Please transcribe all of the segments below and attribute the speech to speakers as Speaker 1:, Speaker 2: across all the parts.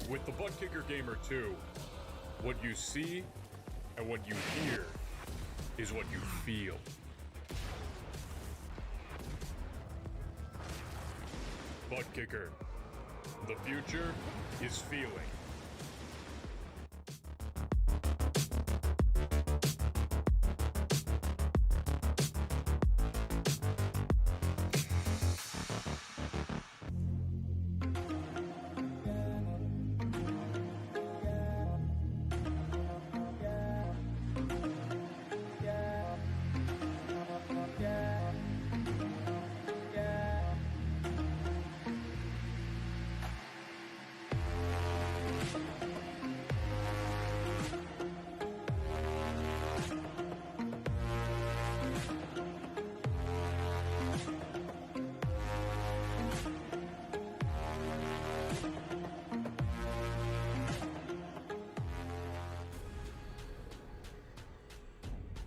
Speaker 1: With the Butt Kicker Gamer 2, what you see and what you hear is what you feel. Butt Kicker. The future is feeling.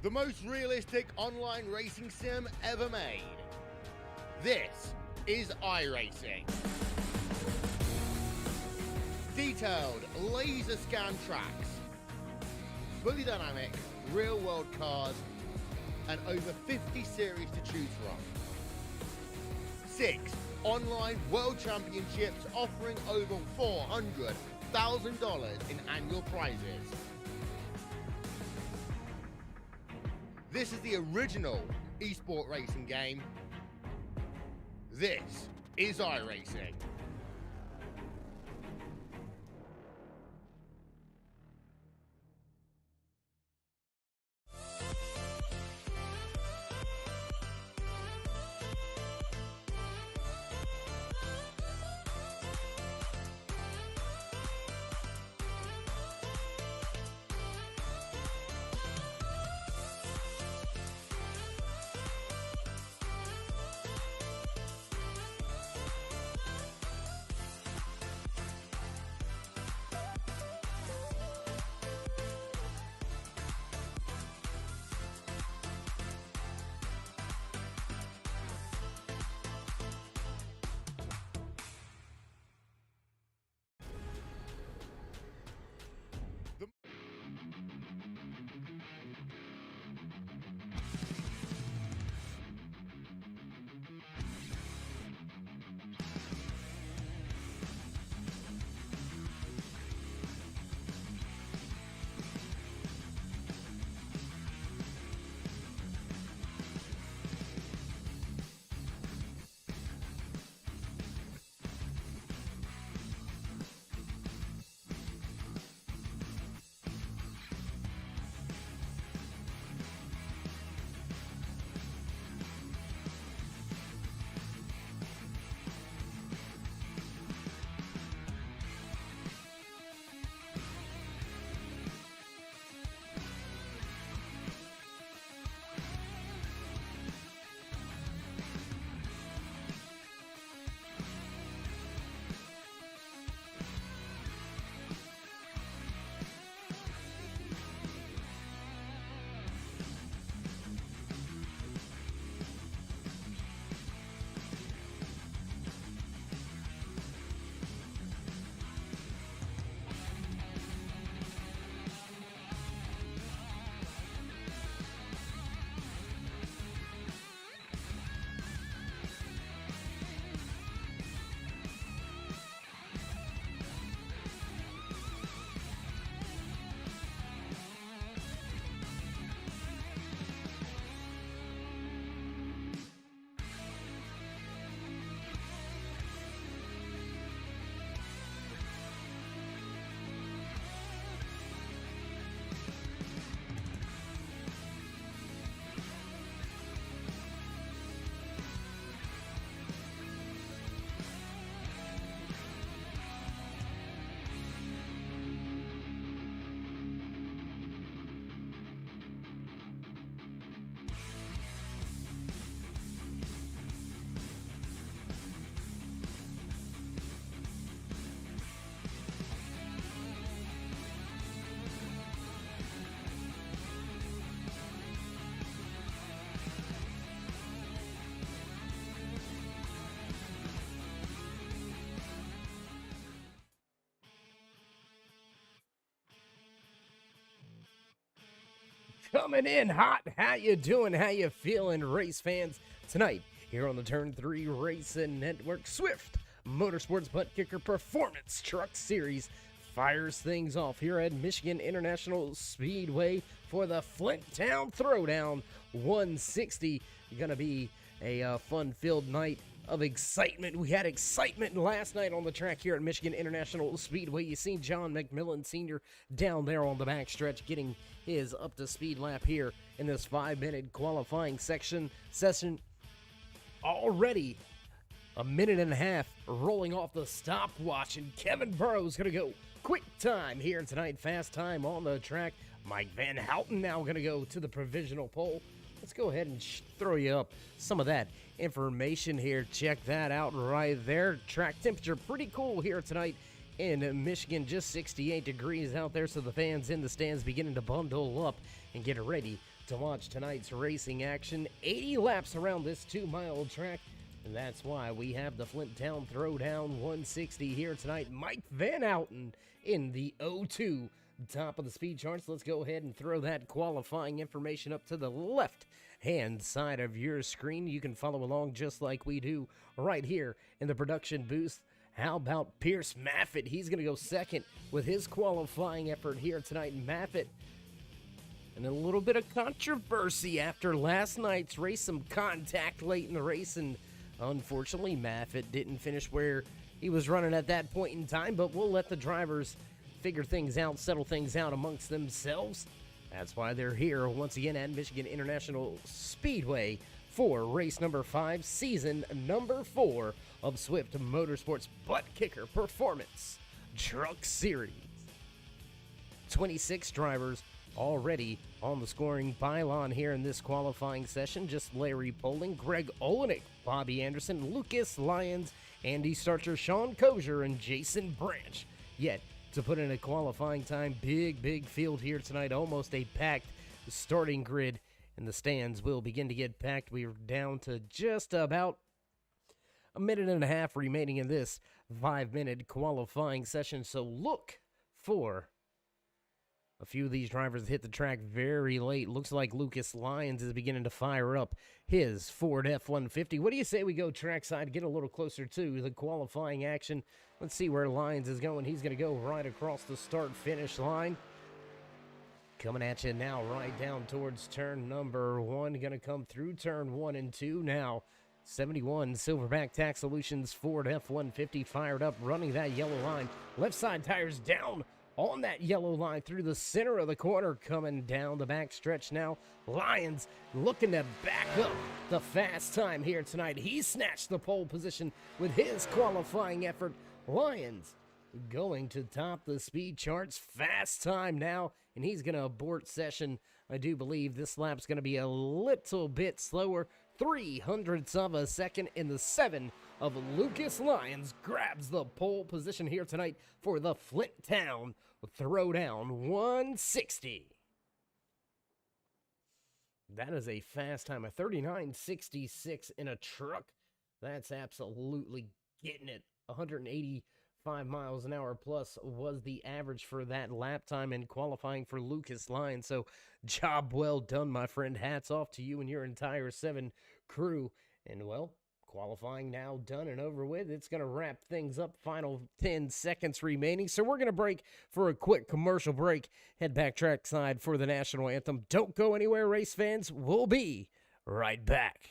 Speaker 2: The most realistic online racing sim ever made. This is iRacing. Detailed laser scan tracks, fully dynamic real world cars, and over 50 series to choose from. 6 online world championships offering over $400,000 in annual prizes. This is the original esport racing game. This is iRacing.
Speaker 3: coming in hot. How you doing? How you feeling, race fans? Tonight, here on the Turn 3 Racing Network, Swift MotorSports Butt Kicker Performance Truck Series fires things off here at Michigan International Speedway for the Flint Town Throwdown 160. Gonna be a fun-filled night of excitement. We had excitement last night on the track here at Michigan International Speedway. You seen John McMillan Sr. down there on the backstretch getting his up-to-speed lap here in this 5-minute qualifying session. Already a minute and a half rolling off the stopwatch, and Kevin Burrow's going to go quick time here tonight. Fast time on the track. Mike Van Houten now going to go to the provisional pole. Let's go ahead and throw you up some of that information here. Check that out right there. Track temperature pretty cool here tonight in Michigan. Just 68 degrees out there, so the fans in the stands beginning to bundle up and get ready to watch tonight's racing action. 80 laps around this 2-mile track, and that's why we have the Flint Town Throwdown 160 here tonight. Mike Van Houten in the 02. Top of the speed charts. Let's go ahead and throw that qualifying information up to the left-hand side of your screen. You can follow along just like we do right here in the production booth. How about Pierce Maffitt? He's going to go second with his qualifying effort here tonight. Maffitt, and a little bit of controversy after last night's race, some contact late in the race, and unfortunately Maffitt didn't finish where he was running at that point in time, but we'll let the drivers figure things out, settle things out amongst themselves. That's why they're here once again at Michigan International Speedway for race number 5, season number 4 of Swift MotorSports Butt Kicker Performance Truck Series. 26 drivers already on the scoring pylon here in this qualifying session. Just Larry Poling, Greg Olenek, Bobby Anderson, Lucas Lyons, Andy Starcher, Sean Kozier, and Jason Branch. Yet to put in a qualifying time, big field here tonight. Almost a packed starting grid, and the stands will begin to get packed. We are down to just about a minute and a half remaining in this 5-minute qualifying session, so look for a few of these drivers hit the track very late. Looks like Lucas Lyons is beginning to fire up his Ford F-150. What do you say we go trackside, get a little closer to the qualifying action? Let's see where Lyons is going. He's going to go right across the start-finish line. Coming at you now right down towards turn number 1. Going to come through turn 1 and 2 now. 71 Silverback Tax Solutions Ford F-150 fired up, running that yellow line. Left side tires down on that yellow line through the center of the corner, coming down the back stretch now. Lyons looking to back up the fast time here tonight. He snatched the pole position with his qualifying effort. Lyons going to top the speed charts. Fast time now, and he's going to abort session. I do believe this lap's going to be a little bit slower. 0.03 of a second in the 7 of Lucas Lyons grabs the pole position here tonight for the Flint Town Throwdown 160. That is a fast time, a 39.66 in a truck. That's absolutely getting it. 185 miles an hour plus was the average for that lap time in qualifying for Lucas Lyons. So job well done, my friend. Hats off to you and your entire 7 crew. And well, qualifying now done and over with. It's going to wrap things up. Final 10 seconds remaining. So we're going to break for a quick commercial break. Head back trackside for the national anthem. Don't go anywhere, race fans. We'll be right back.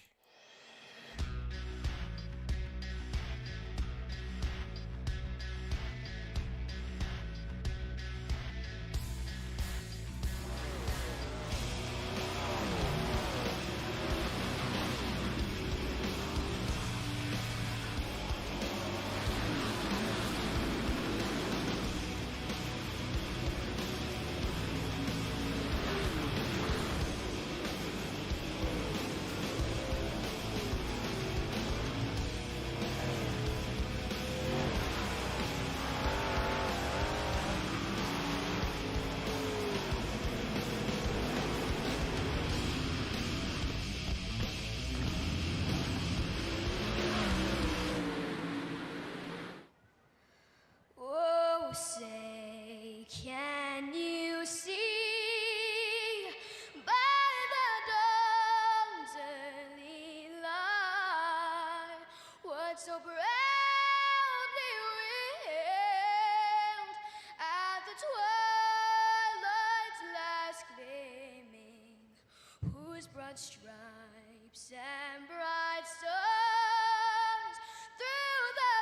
Speaker 4: broad stripes and bright stars through the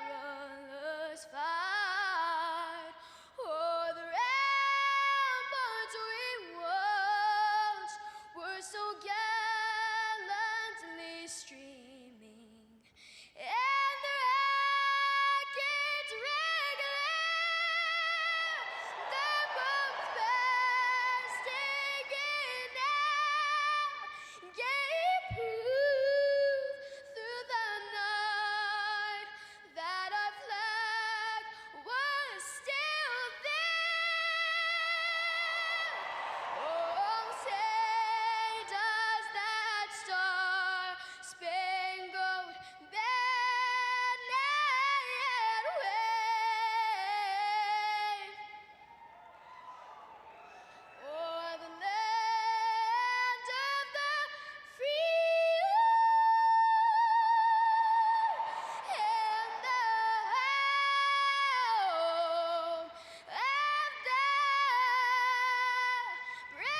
Speaker 4: perilous fight. O'er the ramparts we watched were so gallantly streaming, and the rackets regular, the boats bursting in air, gave proof through the night that our flag was still there. Oh, say does that star-spangled banner yet wave o'er the land of the free and the home of the brave.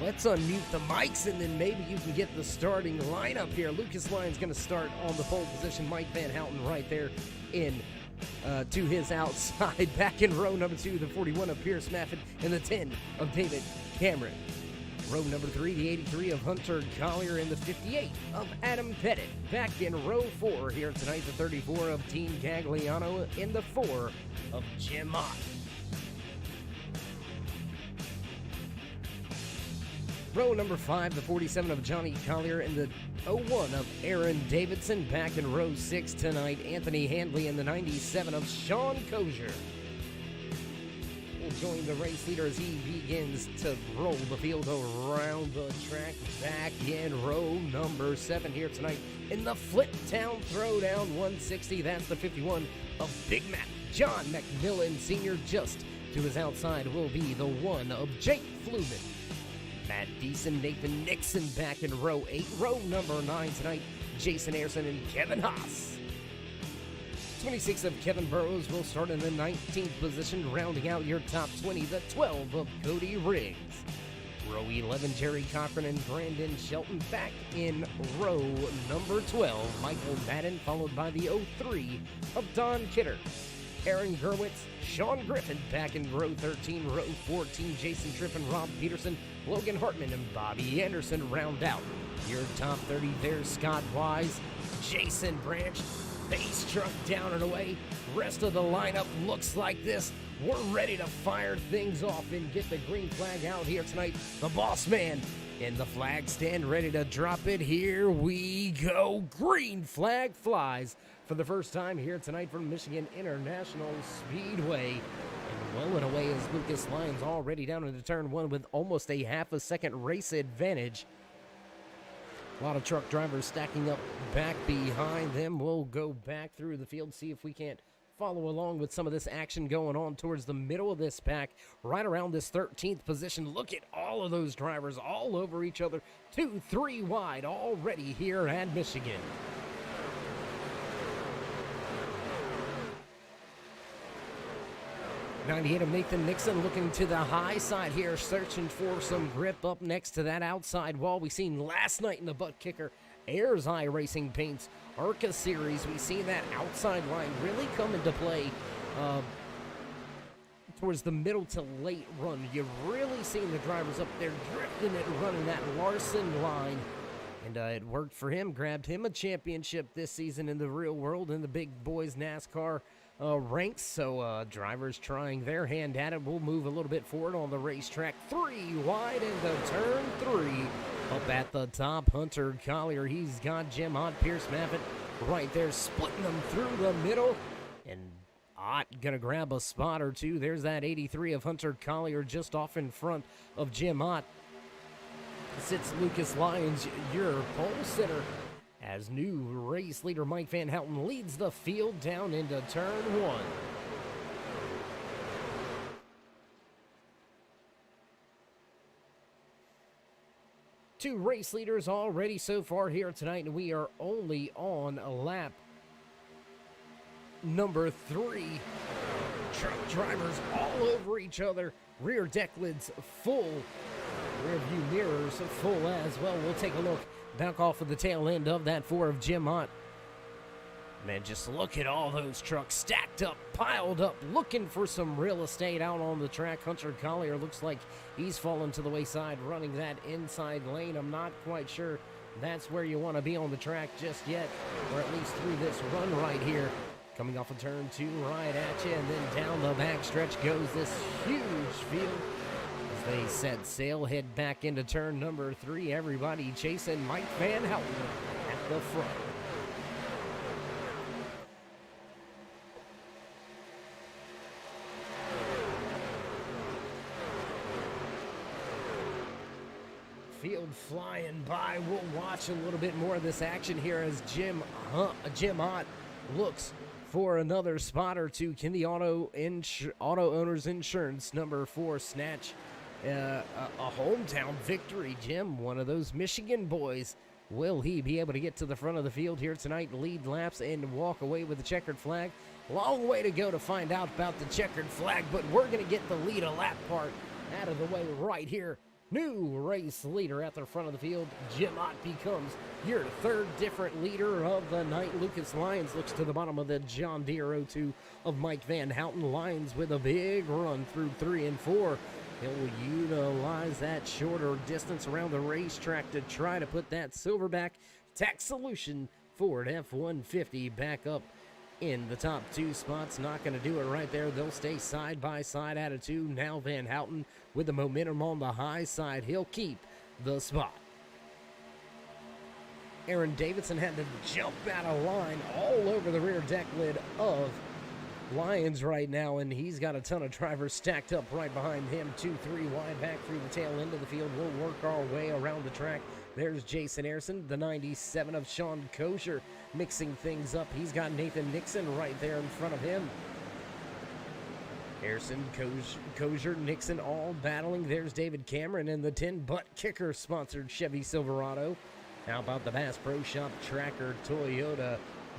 Speaker 3: Let's unmute the mics and then maybe you can get the starting lineup here. Lucas Lyon's going to start on the pole position. Mike Van Houten right there in to his outside. Back in row number 2, the 41 of Pierce Maffin and the 10 of David Cameron. Row number 3, the 83 of Hunter Collier and the 58 of Adam Pettit. Back in row 4 here tonight, the 34 of Team Gagliano and the 4 of Jim Mott. Row number 5, the 47 of Johnny Collier and the 01 of Aaron Davidson. Back in row 6 tonight, Anthony Handley and the 97 of Sean Kozier. will join the race leader as he begins to roll the field around the track. Back in row number 7 here tonight in the Fliptown Throwdown 160. That's the 51 of Big Mac John McMillan Sr. Just to his outside will be the 1 of Jake Fluman. Matt Deason, Nathan Nixon back in row 8. Row number 9 tonight, Jason Ayerson and Kevin Haas. 26 of Kevin Burrows will start in the 19th position, rounding out your top 20, the 12 of Cody Riggs. Row 11, Jerry Cochran and Brandon Shelton back in row number 12. Michael Madden, followed by the 03 of Don Kidder. Aaron Gerwitz, Sean Griffin back in row 13. Row 14, Jason Tripp and Rob Peterson, Logan Hartman and Bobby Anderson round out your top 30. There's Scott Wise, Jason Branch, base truck down and away. Rest of the lineup looks like this. We're ready to fire things off and get the green flag out here tonight. The boss man in the flag stand ready to drop it. Here we go. Green flag flies for the first time here tonight from Michigan International Speedway. And well and away is Lucas Lyons already down into turn 1 with almost a half a second race advantage. A lot of truck drivers stacking up back behind them. We'll go back through the field, see if we can't follow along with some of this action going on towards the middle of this pack, right around this 13th position. Look at all of those drivers all over each other, 2, 3 wide already here at Michigan. '98 of Nathan Nixon looking to the high side here, searching for some grip up next to that outside wall we seen last night in the butt kicker Ayers Eye Racing Paints ARCA Series. We seen that outside line really come into play towards the middle to late run. You've really seen the drivers up there drifting it, running that Larson line. And it worked for him, grabbed him a championship this season in the real world in the big boys NASCAR ranks. So drivers trying their hand at it. We'll move a little bit forward on the racetrack. 3 wide into turn 3. Up at the top, Hunter Collier. He's got Jim Ott, Pierce Maffitt right there, splitting them through the middle. And Ott gonna grab a spot or two. There's that 83 of Hunter Collier just off in front of Jim Ott. Sits Lucas Lyons, your pole sitter, as new race leader Mike Van Houten leads the field down into turn 1. Two race leaders already so far here tonight, and we are only on a lap number 3. Truck drivers all over each other. Rear deck lids full. Rear view mirrors full as well. We'll take a look back off of the tail end of that 4 of Jim Ott. Man, just look at all those trucks stacked up, piled up, looking for some real estate out on the track. Hunter Collier looks like he's fallen to the wayside, running that inside lane. I'm not quite sure that's where you want to be on the track just yet, or at least through this run right here. Coming off of turn 2 right at you, and then down the back stretch goes this huge field. As they set sail, head back into turn number 3. Everybody chasing Mike Van Houten at the front. Field flying by. We'll watch a little bit more of this action here as Jim Ott looks for another spot or two. Can the Auto Owners Insurance number 4 snatch a hometown victory? Jim, one of those Michigan boys, will he be able to get to the front of the field here tonight, lead laps, and walk away with the checkered flag? Long way to go to find out about the checkered flag, but we're going to get the lead a lap part out of the way right here. New race leader at the front of the field. Jim Ott becomes your 3rd different leader of the night. Lucas Lyons looks to the bottom of the John Deere 02 of Mike Van Houten. Lyons with a big run through 3 and 4. He'll utilize that shorter distance around the racetrack to try to put that Silverback Tax Solution Ford F-150 back up in the top 2 spots. Not going to do it right there. They'll stay side by side at a 2. Now Van Houten with the momentum on the high side. He'll keep the spot. Aaron Davidson had to jump out of line all over the rear deck lid of Lyons right now, and he's got a ton of drivers stacked up right behind him. 2-3 wide back through the tail end of the field. We'll work our way around the track. There's Jason Harrison, the 97 of Sean Kosher, mixing things up. He's got Nathan Nixon right there in front of him. Harrison, Kosher, Nixon all battling. There's David Cameron in the 10 Butt Kicker sponsored Chevy Silverado. How about the Bass Pro Shop Tracker Toyota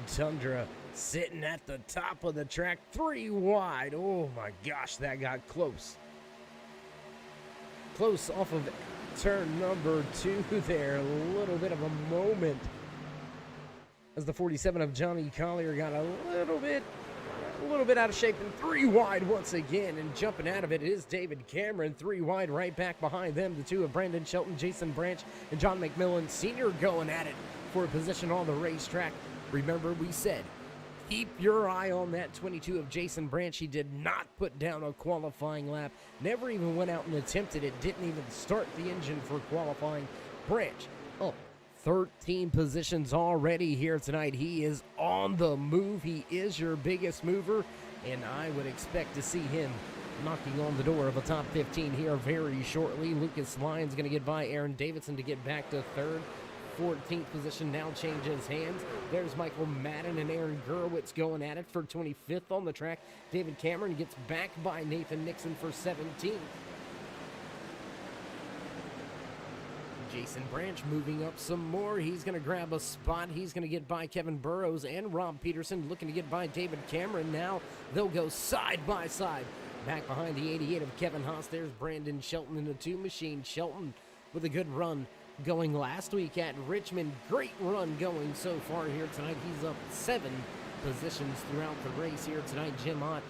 Speaker 3: Tundra sitting at the top of the track, 3 wide. Oh my gosh, that got close. Close off of turn number 2 there. A little bit of a moment as the 47 of Johnny Collier got a little bit out of shape, and 3 wide once again, and jumping out of it is David Cameron. 3 wide right back behind them, the 2 of Brandon Shelton, Jason Branch, and John McMillan Sr. going at it for a position on the racetrack. Remember, we said keep your eye on that 22 of Jason Branch. He did not put down a qualifying lap, never even went out and attempted it, didn't even start the engine for qualifying. Branch, 13 positions already here tonight. He is on the move. He is your biggest mover, and I would expect to see him knocking on the door of a top 15 here very shortly. Lucas Lyons going to get by Aaron Davidson to get back to third. 14th position now changes hands. There's Michael Madden and Aaron Gurwitz going at it for 25th on the track. David Cameron gets back by Nathan Nixon for 17th. Jason Branch moving up some more. He's going to grab a spot. He's going to get by Kevin Burrows and Rob Peterson, looking to get by David Cameron. Now they'll go side by side. Back behind the 88 of Kevin Haas, there's Brandon Shelton in the 2 machine. Shelton with a good run going last week at Richmond. Great run going so far here tonight. He's up 7 positions throughout the race here tonight. Jim Ott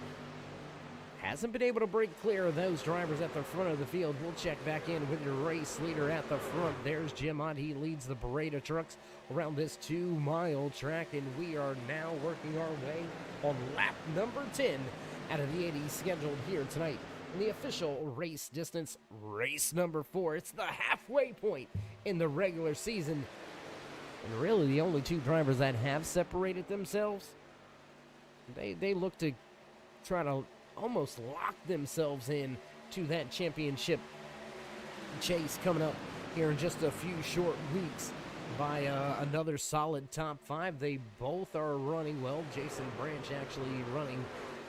Speaker 3: hasn't been able to break clear of those drivers at the front of the field. We'll check back in with your race leader at the front. There's Jim Ott. He leads the parade of trucks around this 2-mile track, and we are now working our way on lap number 10 out of the 80 scheduled here tonight. In the official race distance, race number 4. It's the halfway point in the regular season. And really the only 2 drivers that have separated themselves, they look to try to almost lock themselves in to that championship chase coming up here in just a few short weeks by another solid top 5. They both are running well. Jason Branch actually running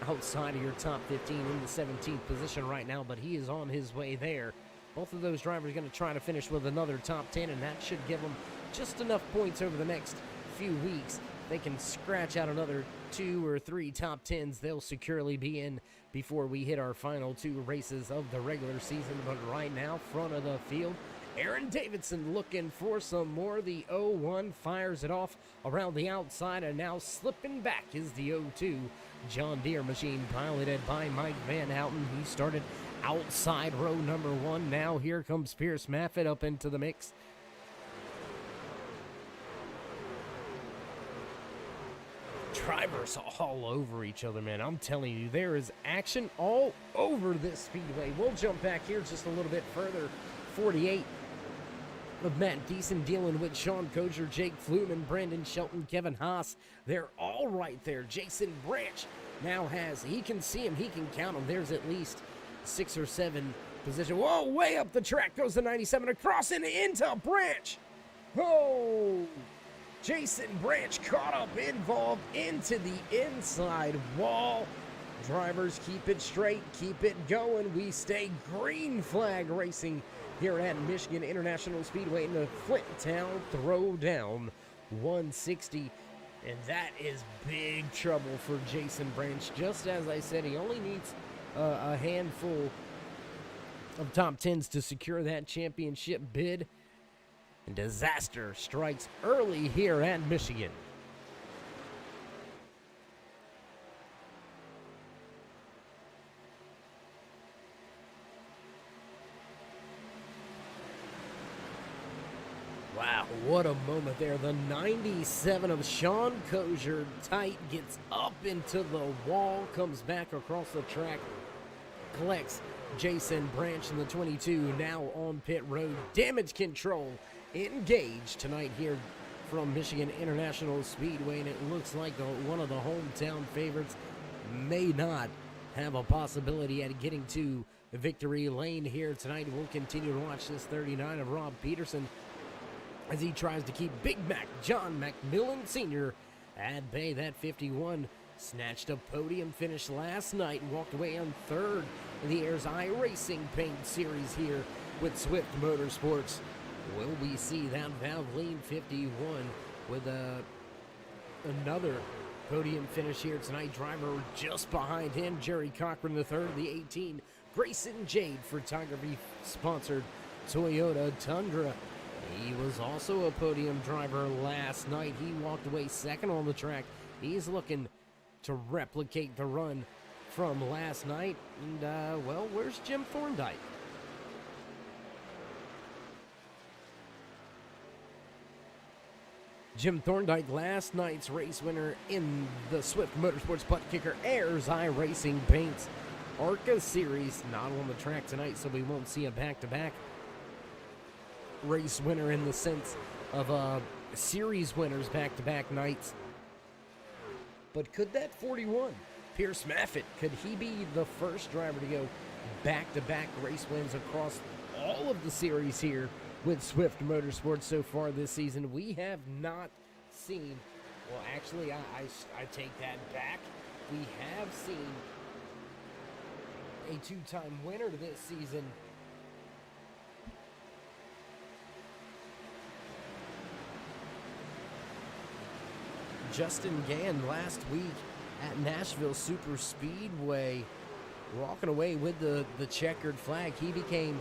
Speaker 3: outside of your top 15 in the 17th position right now, but he is on his way there. Both of those drivers are going to try to finish with another top 10, and that should give them just enough points over the next few weeks. They can scratch out another 2 or 3 top 10s. They'll securely be in before we hit our final 2 races of the regular season. But right now, front of the field, Aaron Davidson looking for some more. The 01 fires it off around the outside, and now slipping back is the 02 John Deere machine, piloted by Mike Van Houten. He started outside row number 1. Now here comes Pierce Maffitt up into the mix. Drivers all over each other, man. I'm telling you, there is action all over this speedway. We'll jump back here just a little bit further. 48 of Matt Deason dealing with Sean Kosher, Jake Fluman, Brandon Shelton, Kevin Haas. They're all right there. Jason Branch now has, he can see him, he can count them. There's at least 6 or 7 position. Whoa, way up the track goes the 97 across and into Branch. Oh, Jason Branch caught up, involved into the inside wall. Drivers, keep it straight, keep it going. We stay green flag racing here at Michigan International Speedway in the Flint Town Throwdown 160. And that is big trouble for Jason Branch. Just as I said, he only needs a handful of top 10s to secure that championship bid. And disaster strikes early here at Michigan. Wow, what a moment there. The 97 of Sean Kosher tight gets up into the wall, comes back across the track, collects Jason Branch in the 22 now on pit road. Damage control engaged tonight here from Michigan International Speedway, and it looks like one of the hometown favorites may not have a possibility at getting to victory lane here tonight. We'll continue to watch this 39 of Rob Peterson as he tries to keep Big Mac John McMillan Sr. at bay. That 51 snatched a podium finish last night and walked away on third in the Ayers iRacing Paint Series here with Swift Motorsports. Will we see that Valvoline 51 with another podium finish here tonight? Driver just behind him, Jerry Cochran III, the 18, Grayson Jade Photography sponsored Toyota Tundra. He was also a podium driver last night. He walked away second on the track. He's looking to replicate the run from last night. And, well, where's Jim Thorndike? Jim Thorndike, last night's race winner in the Swift Motorsports Butt Kicker Ayers iRacing Paints ARCA Series. Not on the track tonight, so we won't see a back-to-back race winner in the sense of series winners back-to-back nights. But could that 41, Pierce Maffitt, could he be the first driver to go back-to-back race wins across all of the series here with Swift Motorsports so far this season? We have not seen, well, actually, I take that back. We have seen a two-time winner this season. Justin Gann last week at Nashville Super Speedway, walking away with the checkered flag. He became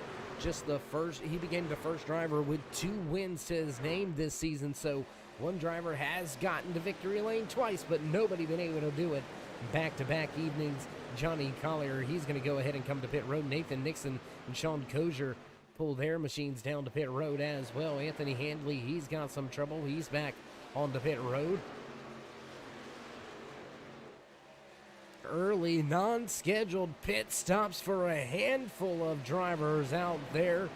Speaker 3: the first driver with 2 wins to his name this season. So one driver has gotten to victory lane twice, but nobody been able to do it back-to-back evenings. Johnny Collier, he's going to go ahead and come to pit road. Nathan Nixon and Sean Kozier pull their machines down to pit road as well. Anthony Handley, he's got some trouble. He's back on the pit road. Early non-scheduled pit stops for a handful of drivers out there.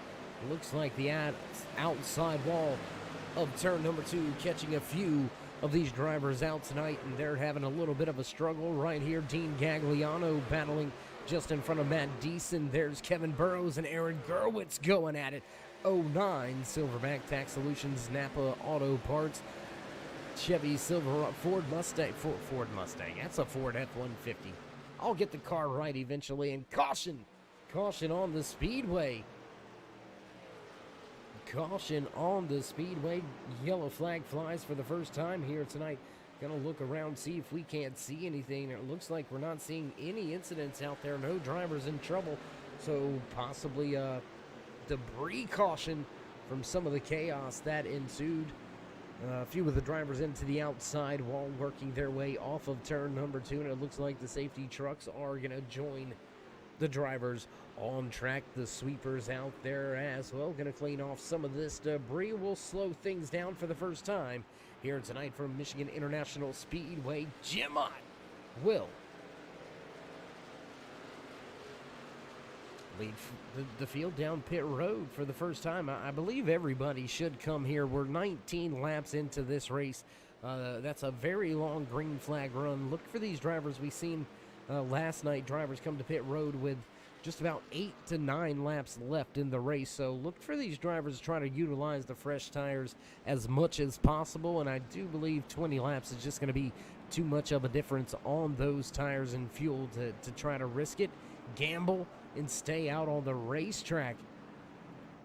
Speaker 3: Looks like the outside wall of turn number 2 catching a few of these drivers out tonight, and they're having a little bit of a struggle right here. Dean Gagliano battling just in front of Matt Deason. There's Kevin Burrows and Aaron Gerwitz going at it. 09 Silverback Tax Solutions, Napa Auto Parts, Chevy Silverado, Ford Mustang. That's a Ford F-150. I'll get the car right eventually. And caution on the speedway. Caution on the speedway. Yellow flag flies for the first time here tonight. Gonna look around, see if we can't see anything. It looks like we're not seeing any incidents out there. No drivers in trouble. So possibly debris caution from some of the chaos that ensued. A few of the drivers into the outside while working their way off of turn number 2, and it looks like the safety trucks are going to join the drivers on track. The sweepers out there as well, going to clean off some of this debris. Will slow things down for the first time here tonight from Michigan International Speedway. Jim Ott will lead the field down pit road for the first time. I believe everybody should come here. We're 19 laps into this race. That's a very long green flag run. Look for these drivers. We seen last night drivers come to pit road with just about 8 to 9 laps left in the race. So look for these drivers to try to utilize the fresh tires as much as possible. And I do believe 20 laps is just going to be too much of a difference on those tires and fuel to try to risk it, gamble, and stay out on the racetrack.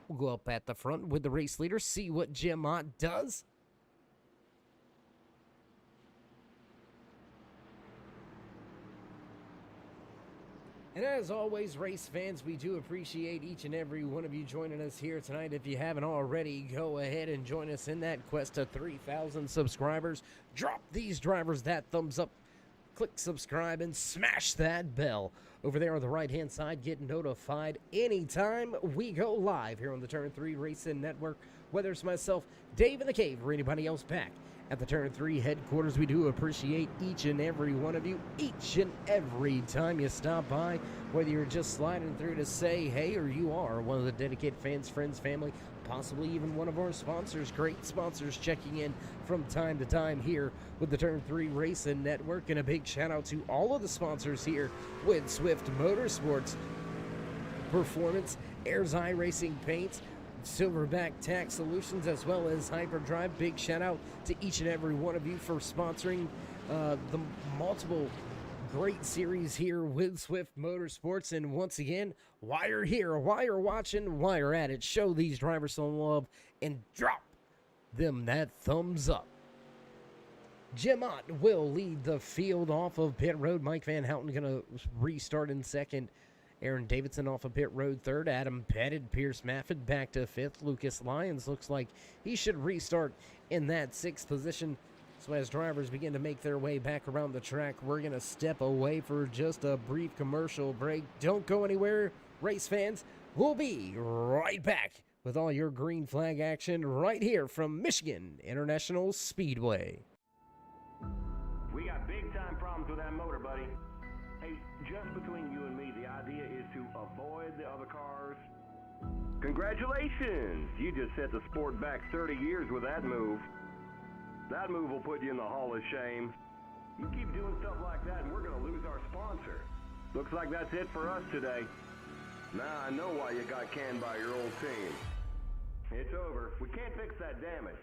Speaker 3: We'll go up at the front with the race leader, see what Jim Ott does. And as always, race fans, we do appreciate each and every one of you joining us here tonight. If you haven't already, go ahead and join us in that quest to 3,000 subscribers. Drop these drivers that thumbs up, click subscribe, and smash that bell over there on the right-hand side. Get notified anytime we go live here on the Turn 3 Racing Network. Whether it's myself, Dave in the Cave, or anybody else back at the Turn 3 headquarters, we do appreciate each and every one of you, each and every time you stop by, whether you're just sliding through to say hey, or you are one of the dedicated fans, friends, family, possibly even one of our sponsors. Great sponsors checking in from time to time here with the Turn 3 Racing Network. And a big shout out to all of the sponsors here with Swift Motorsports, Performance, Airs Eye Racing Paints, Silverback Tax Solutions, as well as Hyperdrive. Big shout out to each and every one of you for sponsoring the multiple great series here with Swift Motorsports. And once again, while you're here, while you're watching, while you're at it, show these drivers some love and drop them that thumbs up. Jim Ott will lead the field off of pit road. Mike Van Houten going to restart in second. Aaron Davidson off of pit road third. Adam Pettit, Pierce Maffett back to fifth. Lucas Lyons looks like he should restart in that sixth position. So as drivers begin to make their way back around the track, we're going to step away for just a brief commercial break. Don't go anywhere, race fans. We'll be right back with all your green flag action right here from Michigan International Speedway.
Speaker 5: We got big time problems with that motor, buddy. Hey, just between you and me, the idea is to avoid the other cars. Congratulations! You just set the sport back 30 years with that move. That move will put you in the Hall of Shame. You keep doing stuff like that and we're going to lose our sponsor. Looks like that's it for us today. Now I know why you got canned by your old team. It's over. We can't fix that damage.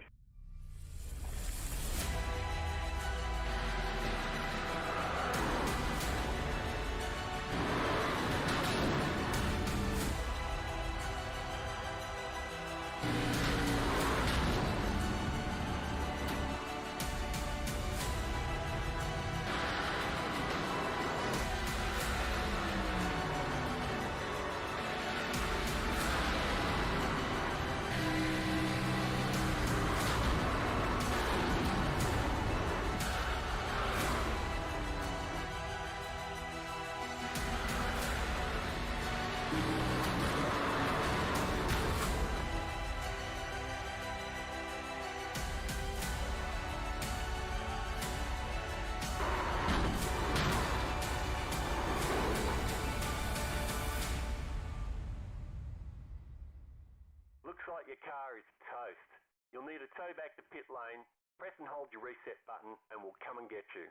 Speaker 5: Looks like your car is toast. You'll need a tow back to pit lane. Press and hold your reset button and we'll come and get you.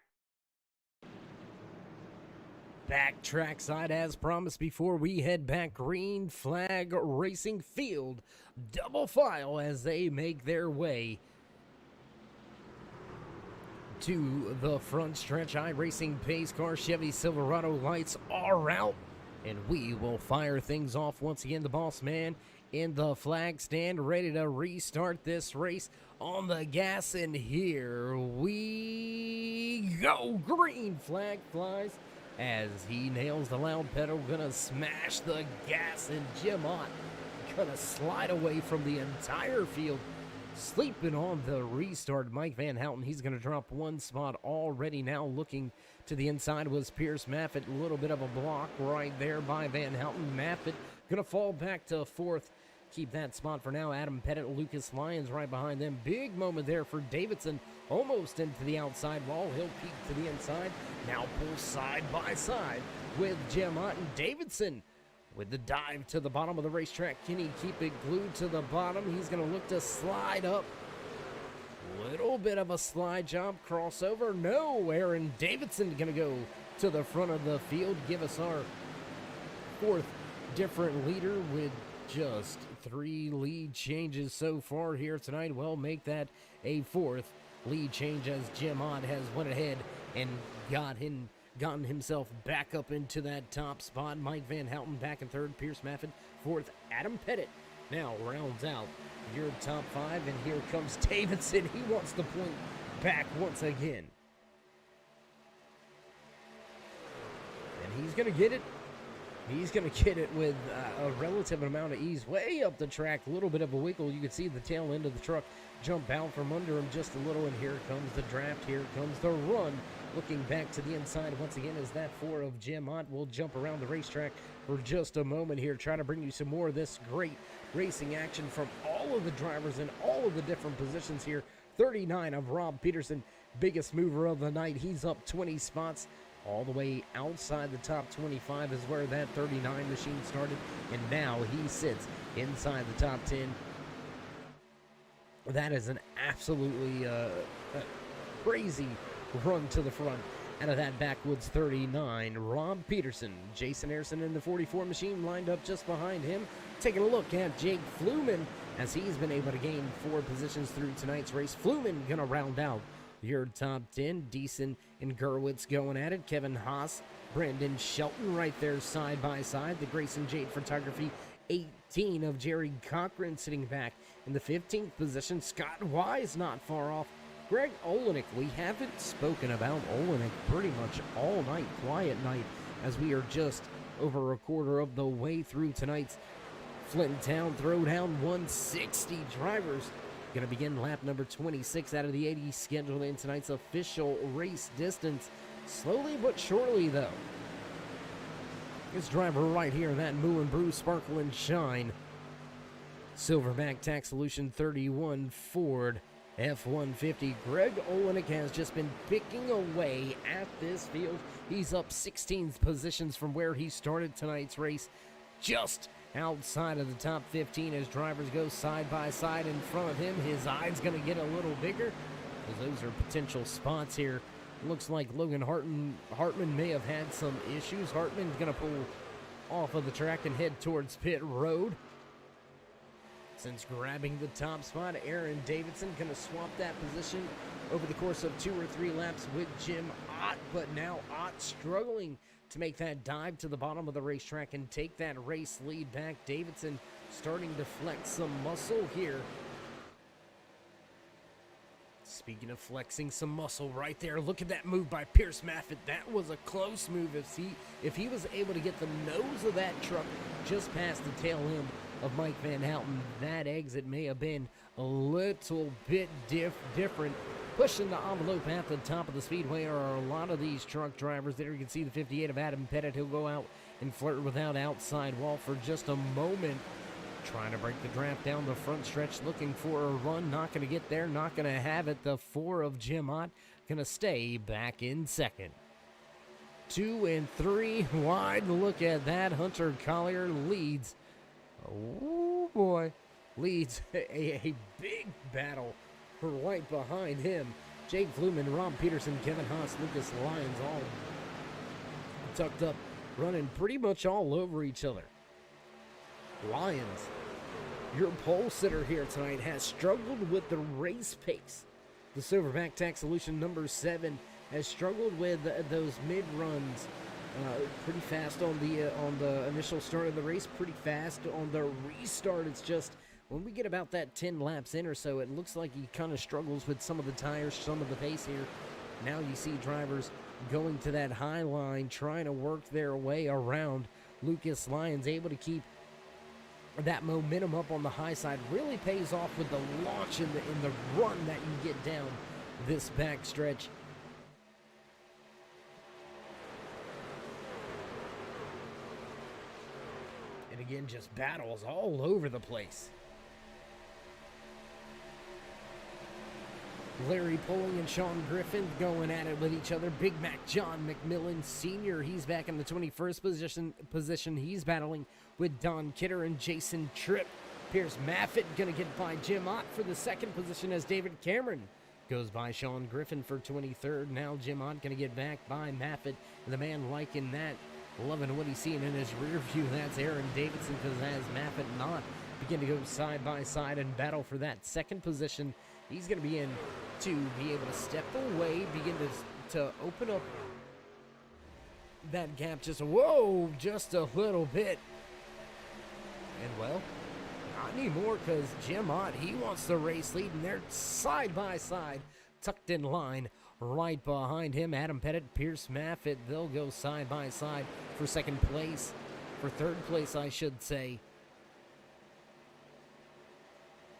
Speaker 3: Back trackside as promised before we head back. Green flag racing field. Double file as they make their way to the front stretch. iRacing pace car, Chevy Silverado lights are out. And we will fire things off once again. The boss man in the flag stand, ready to restart this race on the gas. And here we go. Green flag flies as he nails the loud pedal. Gonna smash the gas, and Jim Ott gonna slide away from the entire field. Sleeping on the restart, Mike Van Houten, he's going to drop one spot already. Now looking to the inside was Pierce Maffett. A little bit of a block right there by Van Houten. Maffett going to fall back to fourth. Keep that spot for now. Adam Pettit, Lucas Lyons right behind them. Big moment there for Davidson, almost into the outside wall. He'll peek to the inside. Now pull side by side with Jim Ott and Davidson. With the dive to the bottom of the racetrack, can he keep it glued to the bottom? He's going to look to slide up. Little bit of a slide job, crossover. No, Aaron Davidson going to go to the front of the field. Give us our fourth different leader with just 3 lead changes so far here tonight. Well, make that a fourth lead change as Jim Ott has went ahead and gotten himself back up into that top spot. Mike Van Houten back in third. Pierce Maffett fourth. Adam Pettit now rounds out your top 5. And here comes Davidson. He wants the point back once again. And he's going to get it. He's going to get it with a relative amount of ease. Way up the track. A little bit of a wiggle. You can see the tail end of the truck jump out from under him just a little. And here comes the draft. Here comes the run. Looking back to the inside once again is that 4 of Jim Ott. We'll jump around the racetrack for just a moment here, trying to bring you some more of this great racing action from all of the drivers in all of the different positions here. 39 of Rob Peterson, biggest mover of the night. He's up 20 spots. All the way outside the top 25 is where that 39 machine started. And now he sits inside the top 10. That is an absolutely crazy run to the front out of that backwoods 39. Rob Peterson, Jason Harrison in the 44 machine lined up just behind him. Taking a look at Jake Fluman as he's been able to gain 4 positions through tonight's race. Fluman gonna round out your top 10. Deason and Gerwitz going at it. Kevin Haas, Brandon Shelton right there side by side. The Grayson Jade Photography 18 of Jerry Cochran sitting back in the 15th position. Scott Wise not far off. Greg Olenek, we haven't spoken about Olenek pretty much all night. Quiet night as we are just over a quarter of the way through tonight's Flint Town Throwdown 160. Drivers going to begin lap number 26 out of the 80 scheduled in tonight's official race distance. Slowly but surely, though. This driver right here, that Moo and Brew Sparkle and Shine Silverback Tax Solution 31 Ford F-150. Greg Olenek has just been picking away at this field. He's up 16 positions from where he started tonight's race, just outside of the top 15 as drivers go side by side in front of him. His eye's going to get a little bigger because those are potential spots here. Looks like Logan Hartman may have had some issues. Hartman's going to pull off of the track and head towards pit road. Since grabbing the top spot, Aaron Davidson going to swap that position over the course of 2 or 3 laps with Jim Ott, but now Ott struggling to make that dive to the bottom of the racetrack and take that race lead back. Davidson starting to flex some muscle here. Speaking of flexing some muscle right there, look at that move by Pierce Maffitt. That was a close move. If he was able to get the nose of that truck just past the tail end of Mike Van Houten, that exit may have been a little bit different. Pushing the envelope at the top of the speedway are a lot of these truck drivers. There you can see the 58 of Adam Pettit. He'll go out and flirt with that outside wall for just a moment. Trying to break the draft down the front stretch, looking for a run. Not going to get there, not going to have it. The 4 of Jim Ott going to stay back in second. 2 and 3 wide. Look at that. Hunter Collier leads. Oh boy. Leads a big battle right behind him. Jake Fluman, Rob Peterson, Kevin Haas, Lucas Lyons all tucked up, running pretty much all over each other. Lyons, your pole sitter here tonight, has struggled with the race pace. The Silverback Tax Solution number 7 has struggled with those mid-runs pretty fast on the initial start of the race, pretty fast on the restart. It's just when we get about that 10 laps in or so, it looks like he kind of struggles with some of the tires, some of the pace here. Now you see drivers going to that high line, trying to work their way around. Lucas Lyons able to keep that momentum up on the high side. Really pays off with the launch in the run that you get down this back stretch. And again, just battles all over the place. Larry Poling and Sean Griffin going at it with each other. Big Mac John McMillan Sr., he's back in the 21st position. He's battling with Don Kidder and Jason Tripp. Pierce Maffitt going to get by Jim Ott for the 2nd position as David Cameron goes by Sean Griffin for 23rd. Now Jim Ott going to get back by Maffitt. And the man liking that, loving what he's seeing in his rear view, that's Aaron Davidson, because as Maffitt and Ott begin to go side by side and battle for that 2nd position, he's going to be in to be able to step away, begin to open up that gap just a little bit. And well, not anymore, because Jim Ott, he wants the race lead, and they're side by side, tucked in line right behind him. Adam Pettit, Pierce Maffitt, they'll go side by side for 2nd place, for 3rd place, I should say.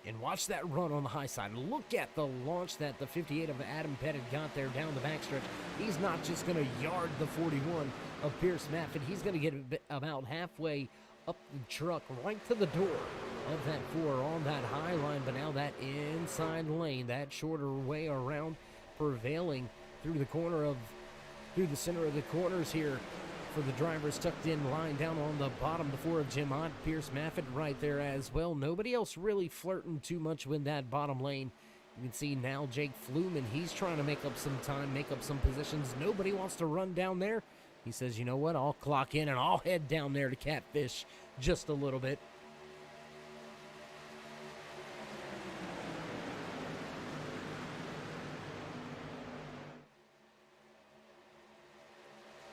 Speaker 3: And watch that run on the high side. Look at the launch that the 58 of Adam Pettit got there down the backstretch. He's not just going to yard the 41 of Pierce Maffitt. He's going to get about halfway up the truck, right to the door of that 4 on that high line. But now that inside lane, that shorter way around, prevailing through the center of the corners here for the drivers tucked in line down on the bottom. The 4 of Jim Ott, Pierce Maffitt right there as well. Nobody else really flirting too much with that bottom lane. You can see now Jake Fluman, he's trying to make up some time, make up some positions. Nobody wants to run down there. He says, you know what, I'll clock in and I'll head down there to catfish just a little bit.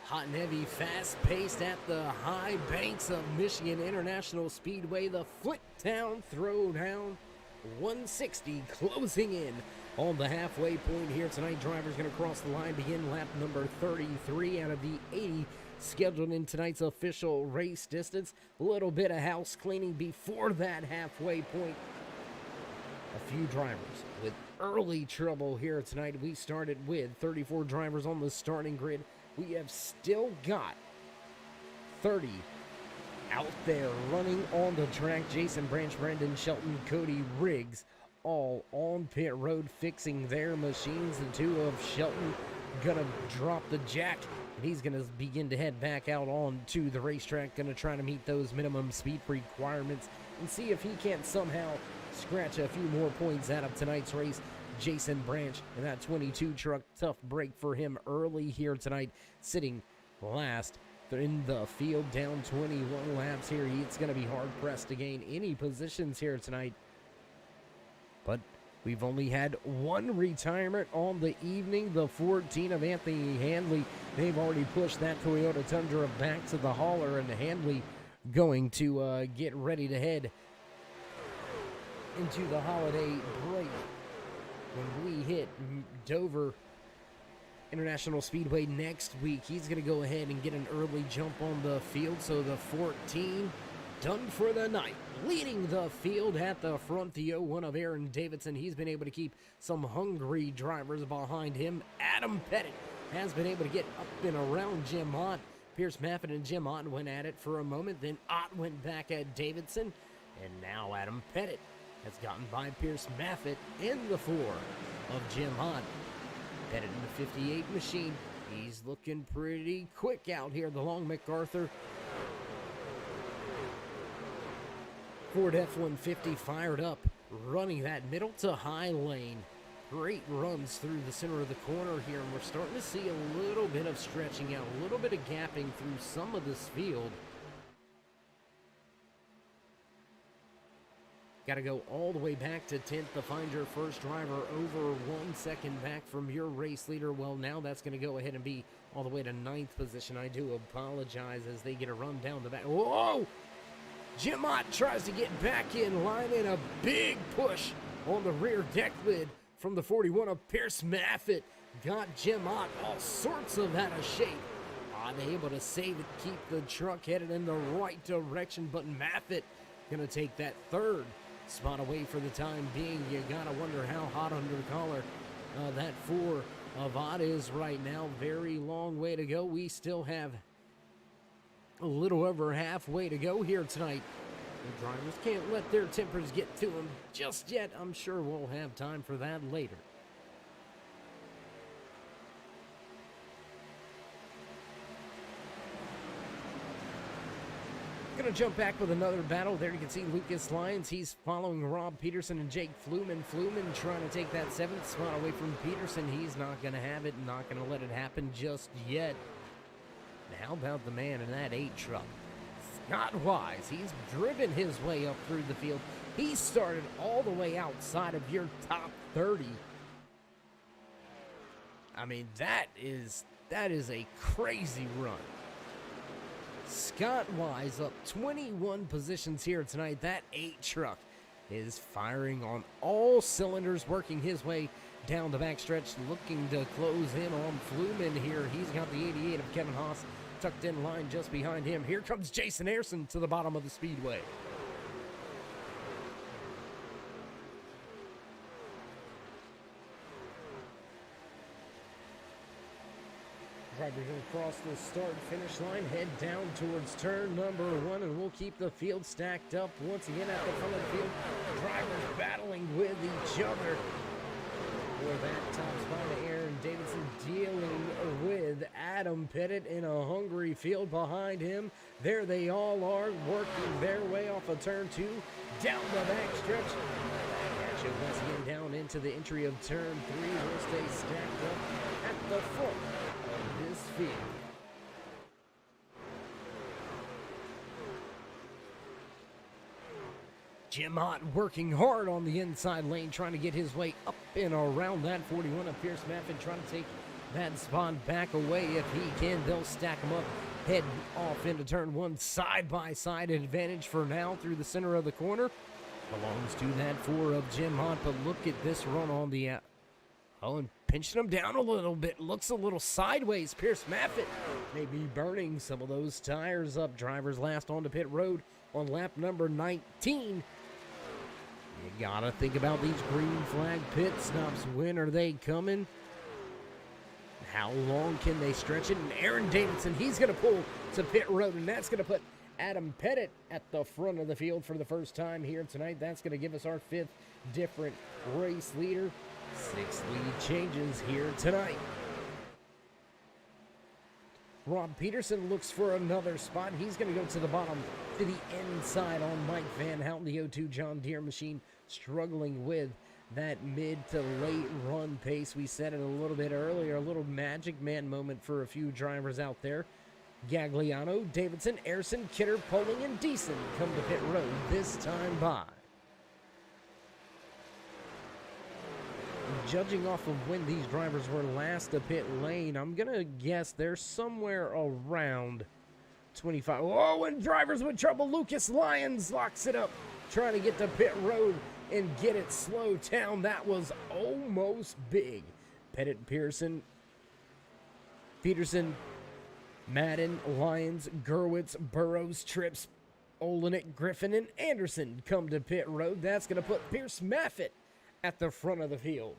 Speaker 3: Hot and heavy, fast-paced at the high banks of Michigan International Speedway. The foot down, throw down, 160 closing in on the halfway point here tonight. Drivers going to cross the line, begin lap number 33 out of the 80 scheduled in tonight's official race distance. A little bit of house cleaning before that halfway point. A few drivers with early trouble here tonight. We started with 34 drivers on the starting grid. We have still got 30 out there running on the track. Jason Branch, Brendan Shelton, Cody Riggs, all on pit road fixing their machines. The 2 of Shelton gonna drop the jack, and he's gonna begin to head back out onto the racetrack, gonna try to meet those minimum speed requirements and see if he can't somehow scratch a few more points out of tonight's race. Jason Branch and that 22 truck, tough break for him early here tonight, sitting last in the field, down 21 laps here. It's going to be hard pressed to gain any positions here tonight. But we've only had one retirement on the evening, the 14 of Anthony Handley. They've already pushed that Toyota Tundra back to the hauler, and Handley going to get ready to head into the holiday break. When we hit Dover International Speedway next week, he's going to go ahead and get an early jump on the field. So the 14 done for the night. Leading the field at the front, the 01 of Aaron Davidson. He's been able to keep some hungry drivers behind him. Adam Pettit has been able to get up and around Jim Ott. Pierce Maffitt and Jim Ott went at it for a moment. Then Ott went back at Davidson. And now Adam Pettit has gotten by Pierce Maffitt in the 4 of Jim Ott. Pettit in the 58 machine. He's looking pretty quick out here. The long MacArthur Ford F-150 fired up, running that middle to high lane. Great runs through the center of the corner here, and we're starting to see a little bit of stretching out, a little bit of gapping through some of this field. Got to go all the way back to 10th to find your first driver, over 1 second back from your race leader. Well, now that's going to go ahead and be all the way to 9th position. I do apologize as they get a run down the back. Whoa! Jim Ott tries to get back in line, and a big push on the rear deck lid from the 41 of Pierce Maffitt. Got Jim Ott all sorts of out of shape. Unable to save it, keep the truck headed in the right direction, but Maffitt going to take that third spot away for the time being. You gotta wonder how hot under the collar that 4 of Ott is right now. Very long way to go. We still have a little over halfway to go here tonight. The drivers can't let their tempers get to them just yet. I'm sure we'll have time for that later. Gonna jump back with another battle. There you can see Lucas Lyons. He's following Rob Peterson and Jake Fluman. Fluman trying to take that 7th spot away from Peterson. He's not gonna have it, not gonna let it happen just yet. Now, how about the man in that 8 truck? Scott Wise. He's driven his way up through the field. He started all the way outside of your top 30. I mean, that is a crazy run. Scott Wise up 21 positions here tonight. That 8 truck is firing on all cylinders, working his way down the backstretch, looking to close in on Fluman here. He's got the 88 of Kevin Haas tucked in line just behind him. Here comes Jason Ayerson to the bottom of the speedway. Drivers going to cross the start-finish line, head down towards turn number 1, and we'll keep the field stacked up once again at the front of the field. Drivers battling with each other for that top spot. Aaron Davidson dealing with Adam Adam Pettit in a hungry field behind him. There they all are, working their way off of turn 2, down the back stretch. Catch it once again down into the entry of turn 3. Will stay stacked up at the front of this field. Jim Ott working hard on the inside lane, trying to get his way up and around that 41 of Pierce Maffin, trying to take that spot back away if he can. They'll stack him up, head off into turn 1, side by side advantage for now through the center of the corner. Belongs to that 4 of Jim Ott, but look at this run on the and pinching him down a little bit. Looks a little sideways. Pierce Maffin may be burning some of those tires up. Drivers last onto pit road on lap number 19. You gotta think about these green flag pit stops. When are they coming? How long can they stretch it? And Aaron Davidson, he's gonna pull to pit road, and that's gonna put Adam Pettit at the front of the field for the first time here tonight. That's gonna give us our 5th different race leader. 6 lead changes here tonight. Rob Peterson looks for another spot. He's going to go to the bottom, to the inside on Mike Van Houten, the 02 John Deere machine, struggling with that mid to late run pace. We said it a little bit earlier, a little magic man moment for a few drivers out there. Gagliano, Davidson, Ayrson, Kidder, Poling, and Deason come to pit road this time by. Judging off of when these drivers were last to pit lane, I'm going to guess they're somewhere around 25. Oh, and drivers with trouble. Lucas Lyons locks it up, trying to get to pit road and get it slowed down. That was almost big. Pettit, Peterson, Madden, Lyons, Gerwitz, Burrows, Trips, Olenek, Griffin, and Anderson come to pit road. That's going to put Pierce Maffin at the front of the field.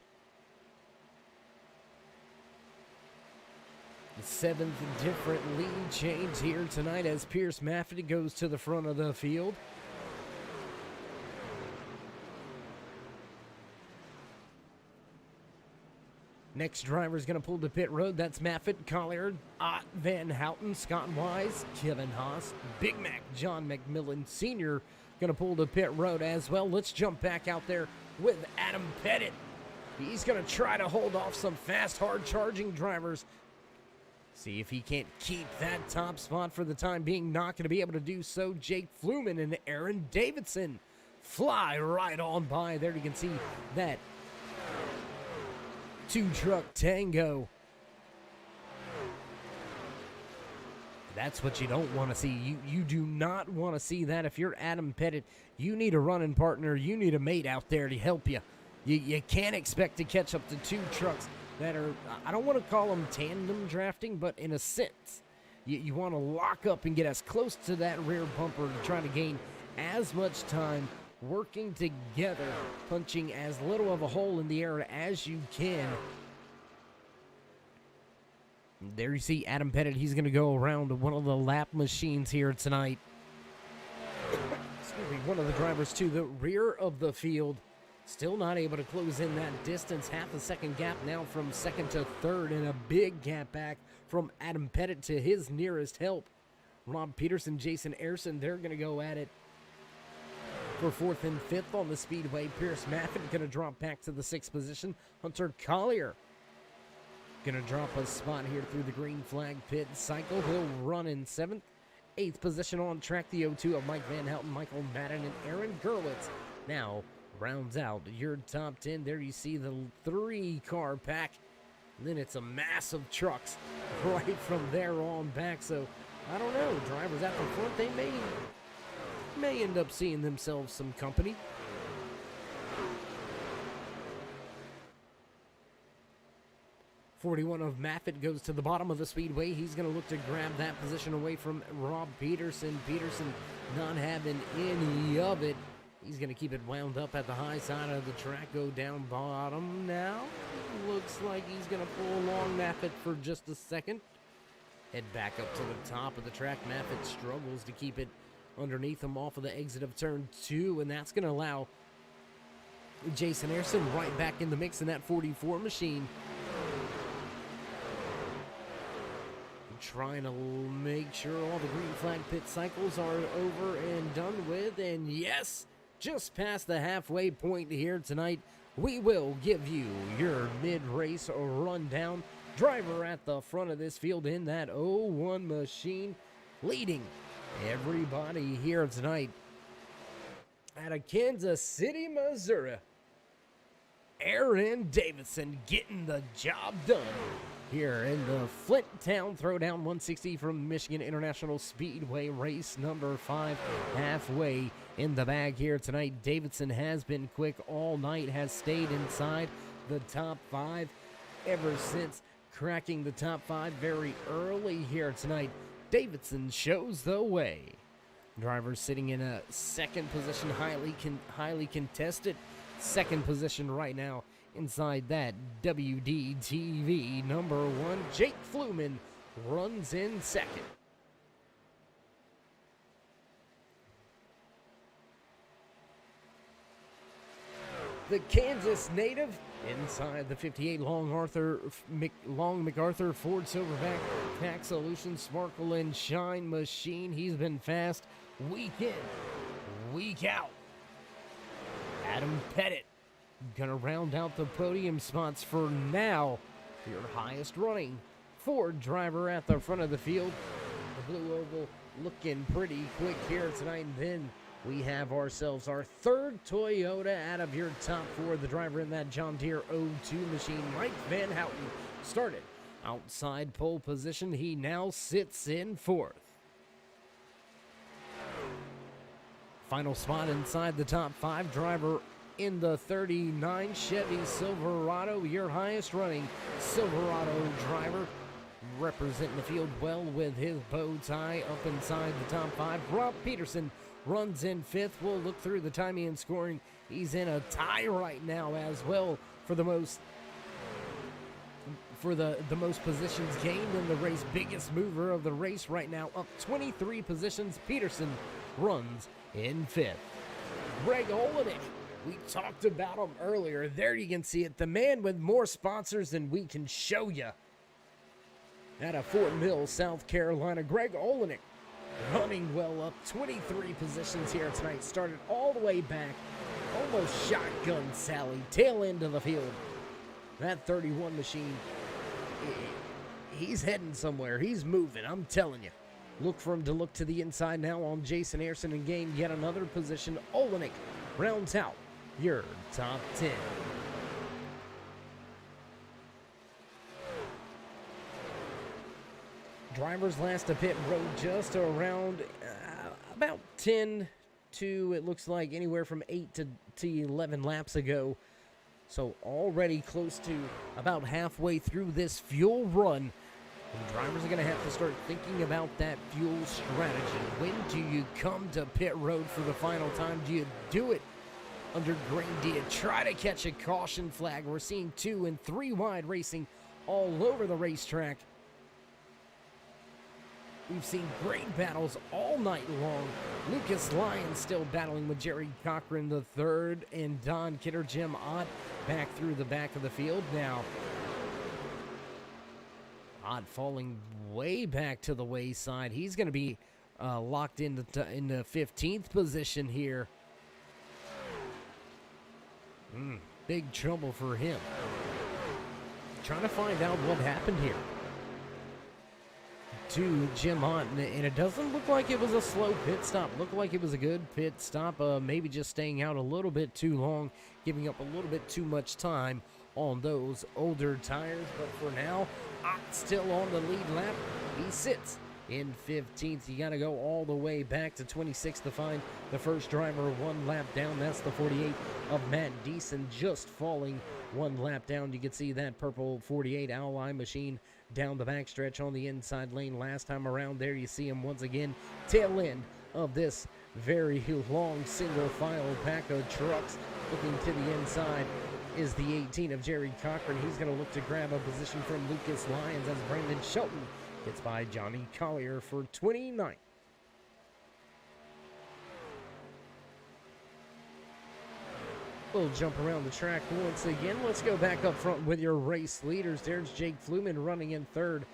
Speaker 3: The 7th different lead change here tonight as Pierce Maffin goes to the front of the field. Next driver is going to pull to pit road. That's Maffin, Collier, Ott, Van Houten, Scott Wise, Kevin Haas, Big Mac, John McMillan Sr. going to pull to pit road as well. Let's jump back out there with Adam Pettit. He's going to try to hold off some fast, hard-charging drivers. See if he can't keep that top spot for the time being. Not going to be able to do so. Jake Fluman and Aaron Davidson fly right on by there. You can see that 2-truck tango. That's what you don't want to see. You do not want to see that. If you're Adam Pettit, you need a running partner. You need a mate out there to help you. You can't expect to catch up to 2 trucks that are, I don't want to call them tandem drafting, but in a sense, you want to lock up and get as close to that rear bumper to try to gain as much time working together, punching as little of a hole in the air as you can. There you see Adam Pettit. He's going to go around to one of the lap machines here tonight. Excuse me, one of the drivers to the rear of the field. Still not able to close in that distance. Half a second gap now from second to third, and a big gap back from Adam Pettit to his nearest help. Rob Peterson, Jason Ayrson, they're going to go at it for 4th and 5th on the speedway. Pierce Maffin going to drop back to the 6th position. Hunter Collier going to drop a spot here through the green flag pit cycle. He'll run in 7th. 8th position on track, the 0-2 of Mike Van Houten, Michael Madden, and Aaron Gerwitz. Now rounds out your top 10. There you see the 3-car pack. And then it's a mass of trucks right from there on back. So, I don't know. Drivers at the front, they may end up seeing themselves some company. .41 of Maffin goes to the bottom of the speedway. He's going to look to grab that position away from Rob Peterson. Peterson not having any of it. He's going to keep it wound up at the high side of the track, go down bottom now. Looks like he's going to pull along Maffin for just a second. Head back up to the top of the track. Maffin struggles to keep it underneath him off of the exit of turn 2, and that's going to allow Jason Ayrson right back in the mix in that 44 machine. trying to make sure all the green flag pit cycles are over and done with. And yes, just past the halfway point here tonight, we will give you your mid-race rundown. Driver at the front of this field in that 01 machine, leading everybody here tonight out of Kansas City, Missouri. Aaron Davidson getting the job done here in the Flint Town Throwdown 160 from Michigan International Speedway, race number 5, halfway in the bag here tonight. Davidson has been quick all night, has stayed inside the top 5 ever since cracking the top 5 very early here tonight. Davidson shows the way. Driver sitting in a second position, highly contested second position right now. Inside that WDTV number 1, Jake Fluman runs in second. The Kansas native inside the 58 Long MacArthur Ford Silverback Pack Solution Sparkle and Shine machine. He's been fast week in, week out. Adam Pettit gonna round out the podium spots for now. Your highest running Ford driver at the front of the field. The blue oval looking pretty quick here tonight. And then we have ourselves our third Toyota out of your top 4. The driver in that John Deere 02 machine, Mike Van Houten, started outside pole position. He now sits in 4th. Final spot inside the top 5, driver in the 39 Chevy Silverado, your highest running Silverado driver, representing the field well with his bow tie up inside the top 5. Rob Peterson runs in 5th. We'll look through the timing and scoring. He's in a tie right now as well for the most positions gained in the race. Biggest mover of the race right now, up 23 positions. Peterson runs in 5th. Greg Olenek, we talked about him earlier. There you can see it. The man with more sponsors than we can show you. Out of Fort Mill, South Carolina, Greg Olenek running well up 23 positions here tonight. Started all the way back, almost shotgun Sally, tail end of the field. That 31 machine, he's heading somewhere. He's moving, I'm telling you. Look for him to look to the inside now on Jason Ayerson and gain yet another position. Olenek rounds out your top 10. Drivers last to pit road just around about 10 to, it looks like, anywhere from 8 to 11 laps ago. So already close to about halfway through this fuel run. And drivers are going to have to start thinking about that fuel strategy. When do you come to pit road for the final time? Do you do it under green? Do you try to catch a caution flag? We're seeing 2 and 3 wide racing all over the racetrack. We've seen great battles all night long. Lucas Lyons still battling with Jerry Cochran the third, and Don Kidder, Jim Ott back through the back of the field now. Ott falling way back to the wayside. He's going to be locked in the 15th position here. Big trouble for him. Trying to find out what happened here to Jim Ott, and it doesn't look like it was a slow pit stop. Looked like it was a good pit stop, maybe just staying out a little bit too long, giving up a little bit too much time on those older tires. But for now, Ott still on the lead lap. He sits in 15th. You got to go all the way back to 26th to find the first driver 1 lap down. That's the 48 of Matt Deason, just falling 1 lap down. You can see that purple 48 Ally machine down the backstretch on the inside lane last time around. There you see him once again, tail end of this very long single file pack of trucks. Looking to the inside is the 18 of Jerry Cochran. He's going to look to grab a position from Lucas Lyons as Brandon Shelton gets by Johnny Collier for 29th. We'll jump around the track once again. Let's go back up front with your race leaders. There's Jake Fluman running in 3rd.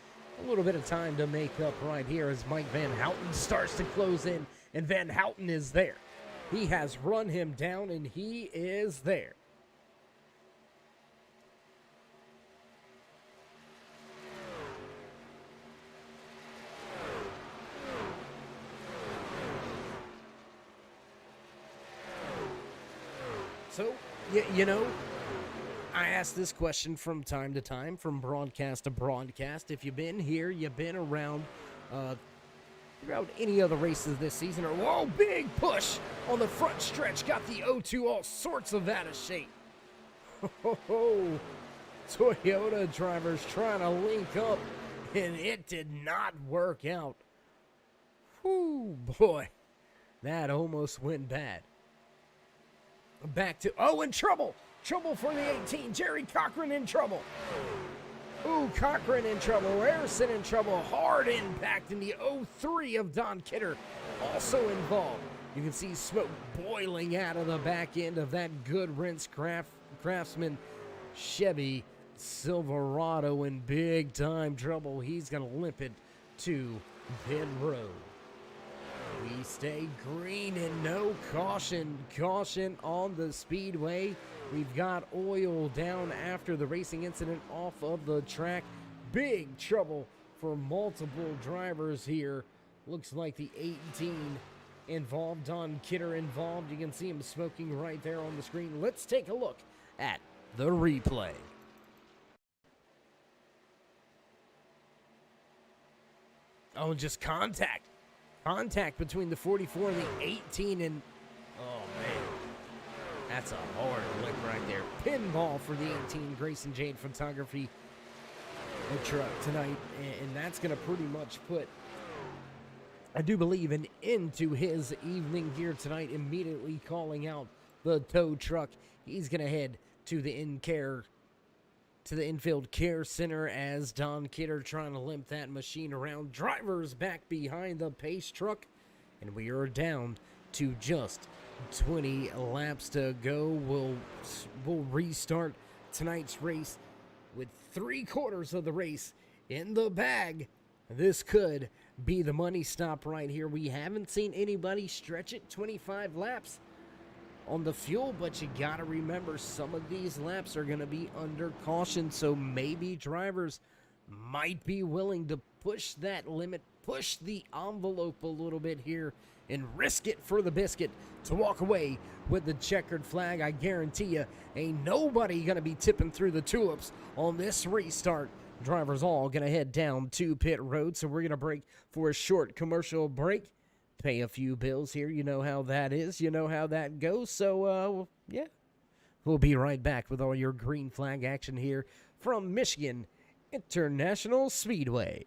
Speaker 3: a little bit of time to make up right here as Mike Van Houten starts to close in, and Van Houten is there. He has run him down, and he is there. So, you know, I ask this question from time to time, from broadcast to broadcast. If you've been here, you've been around throughout any other races this season, or whoa, big push on the front stretch, got the O2 all sorts of out of shape. Toyota drivers trying to link up, and it did not work out. Whoo, boy, that almost went bad. Back to, in trouble. Trouble for the 18. Jerry Cochran in trouble. Ooh, Cochran in trouble. Harrison in trouble. Hard impact in the 03 of Don Kidder also involved. You can see smoke boiling out of the back end of that good rinse Craftsman Chevy Silverado in big time trouble. He's going to limp it to pit road. We stay green and no caution. Caution on the speedway. We've got oil down after the racing incident off of the track. Big trouble for multiple drivers here. Looks like the 18 involved, Don Kidder involved. You can see him smoking right there on the screen. Let's take a look at the replay. Oh, just contact. Contact between the 44 and the 18, and oh man, that's a hard lick right there. Pinball for the 18, Grayson Jade Photography truck tonight, and that's going to pretty much put, I do believe, an end to his evening here tonight, immediately calling out the tow truck. He's going to head to the infield care center as Don Kidder trying to limp that machine around. Drivers back behind the pace truck, and we are down to just 20 laps to go. We'll restart tonight's race with 3/4 of the race in the bag. This could be the money stop right here. We haven't seen anybody stretch it 25 laps on the fuel, but you gotta remember some of these laps are gonna be under caution, so maybe drivers might be willing to push that limit, push the envelope a little bit here, and risk it for the biscuit to walk away with the checkered flag. I guarantee you, ain't nobody gonna be tipping through the tulips on this restart. Drivers all gonna head down to pit road, so we're gonna break for a short commercial break. Pay a few bills here. You know how that is. You know how that goes. So, yeah. We'll be right back with all your green flag action here from Michigan International Speedway.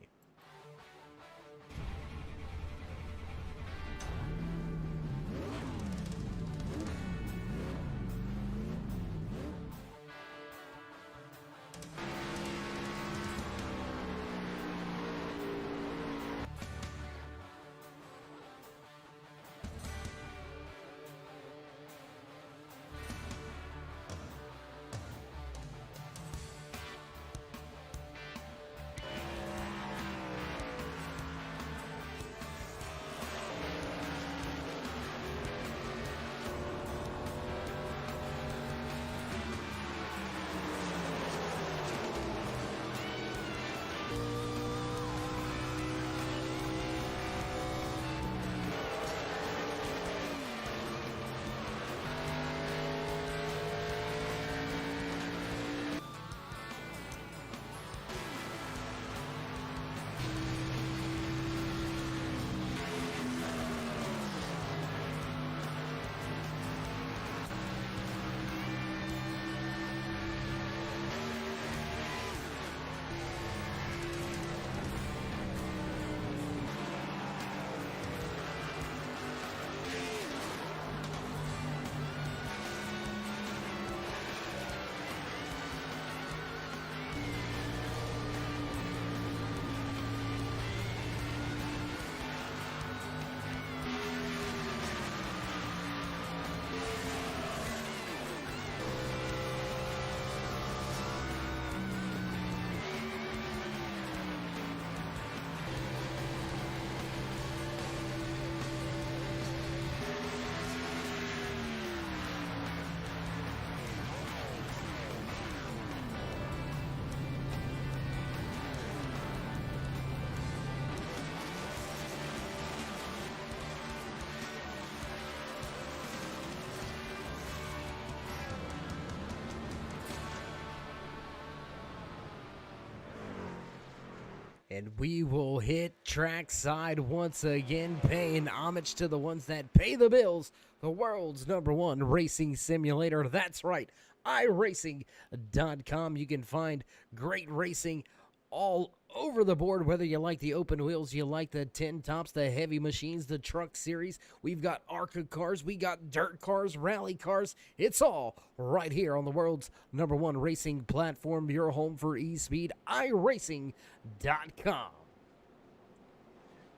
Speaker 3: And we will hit trackside once again, paying homage to the ones that pay the bills. The world's #1 racing simulator. That's right, iRacing.com. You can find great racing all over the board, whether you like the open wheels, you like the 10 tops, the heavy machines, the truck series. We've got ARCA cars, we got dirt cars, rally cars. It's all right here on the world's #1 racing platform, your home for e-speed, iRacing.com.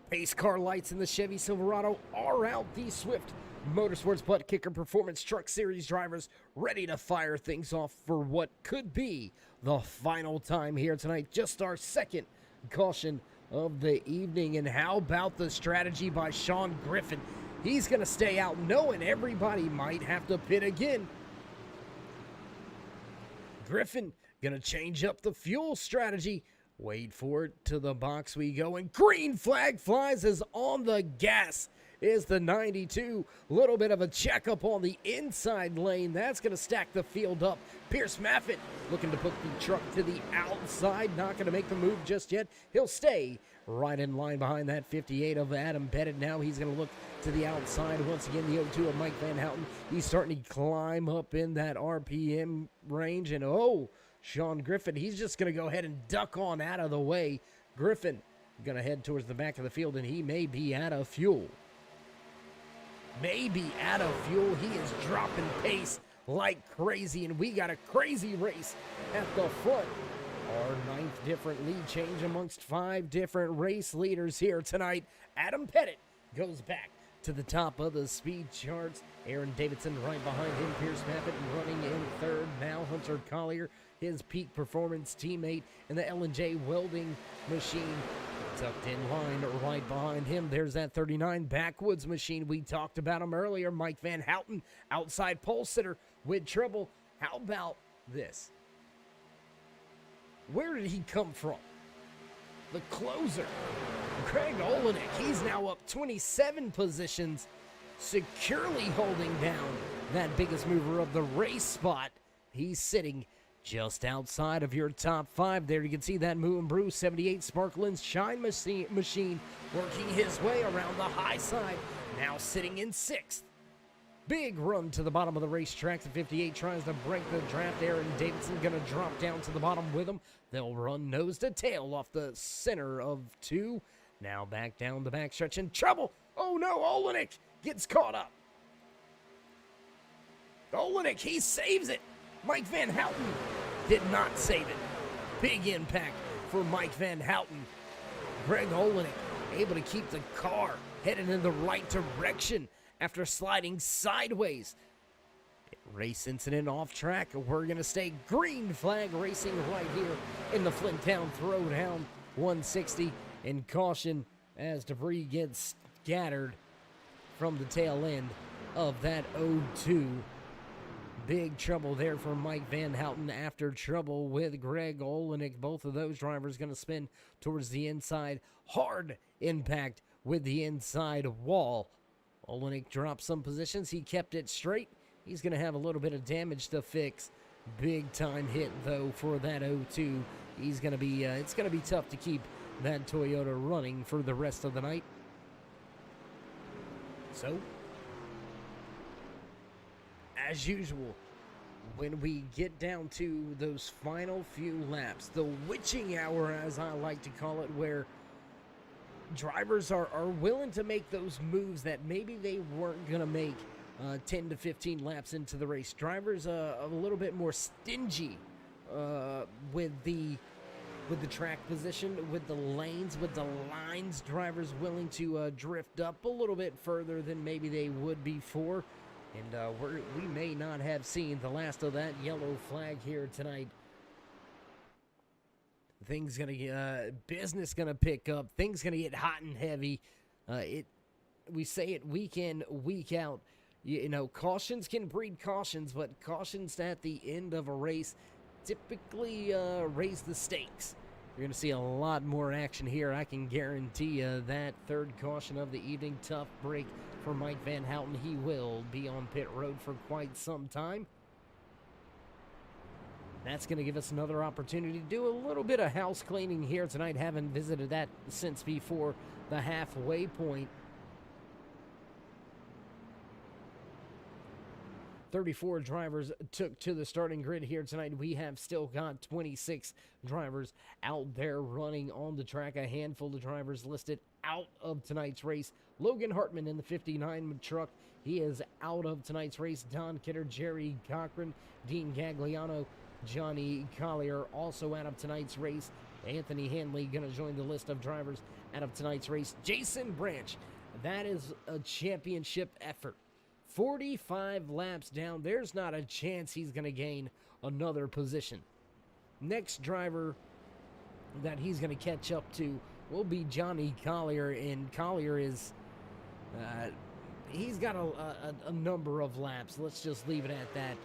Speaker 3: Pace car lights in the Chevy Silverado are out. The Swift MotorSports Butt Kicker Performance Truck Series drivers ready to fire things off for what could be the final time here tonight. Just our second caution of the evening. And how about the strategy by Sean Griffin? He's going to stay out knowing everybody might have to pit again. Griffin going to change up the fuel strategy. Wait for it, to the box we go, and green flag flies as on the gas is the 92. Little bit of a checkup on the inside lane. That's going to stack the field up. Pierce Maffitt looking to put the truck to the outside. Not going to make the move just yet. He'll stay right in line behind that 58 of Adam Pettit. Now he's going to look to the outside. Once again, the 02 of Mike Van Houten. He's starting to climb up in that RPM range. And Sean Griffin, he's just going to go ahead and duck on out of the way. Griffin going to head towards the back of the field, and he may be out of fuel. He is dropping pace like crazy, and we got a crazy race at the front. Our 9th different lead change amongst 5 different race leaders here tonight. Adam Pettit goes back to the top of the speed charts. Aaron Davidson right behind him. Pierce Maffitt running in 3rd. Now Hunter Collier, his peak performance teammate, and the L&J welding machine tucked in line right behind him. There's that 39 backwoods machine. We talked about him earlier. Mike Van Houten, outside pole sitter with trouble. How about this? Where did he come from? The closer, Greg Olenek. He's now up 27 positions, securely holding down that biggest mover of the race spot. He's sitting just outside of your top 5 there. You can see that Moo and Brew 78 Sparklin's Shine machine working his way around the high side, now sitting in 6th. Big run to the bottom of the racetrack. The 58 tries to break the draft. Aaron Davidson going to drop down to the bottom with him. They'll run nose to tail off the center of 2. Now back down the backstretch in trouble. Oh no, Olenek gets caught up. Olenek, he saves it. Mike Van Houten did not save it. Big impact for Mike Van Houten. Greg Olenek able to keep the car headed in the right direction after sliding sideways. Race incident off track. We're going to stay green flag racing right here in the Flinttown Throwdown 160. And caution as debris gets scattered from the tail end of that 02. Big trouble there for Mike Van Houten after trouble with Greg Olenek. Both of those drivers going to spin towards the inside. Hard impact with the inside wall. Olenek dropped some positions. He kept it straight. He's going to have a little bit of damage to fix. Big time hit, though, for that 02. He's going to be, it's going to be tough to keep that Toyota running for the rest of the night. So, as usual, when we get down to those final few laps, the witching hour, as I like to call it, where drivers are willing to make those moves that maybe they weren't going to make 10 to 15 laps into the race. Drivers a little bit more stingy with the track position, with the lanes, with the lines. Drivers willing to drift up a little bit further than maybe they would before. And we may not have seen the last of that yellow flag here tonight. Things gonna business gonna pick up. Things gonna get hot and heavy. We say it week in, week out. You know, cautions can breed cautions, but cautions at the end of a race typically raise the stakes. You're going to see a lot more action here. I can guarantee you that. 3rd caution of the evening. Tough break for Mike Van Houten. He will be on pit road for quite some time. That's going to give us another opportunity to do a little bit of house cleaning here tonight. Haven't visited that since before the halfway point. 34 drivers took to the starting grid here tonight. We have still got 26 drivers out there running on the track. A handful of drivers listed out of tonight's race. Logan Hartman in the 59 truck. He is out of tonight's race. Don Kidder, Jerry Cochran, Dean Gagliano, Johnny Collier also out of tonight's race. Anthony Hanley going to join the list of drivers out of tonight's race. Jason Branch, that is a championship effort. 45 laps down. There's not a chance he's going to gain another position. Next driver that he's going to catch up to will be Johnny Collier, and Collier is he's got a number of laps. Let's just leave it at that.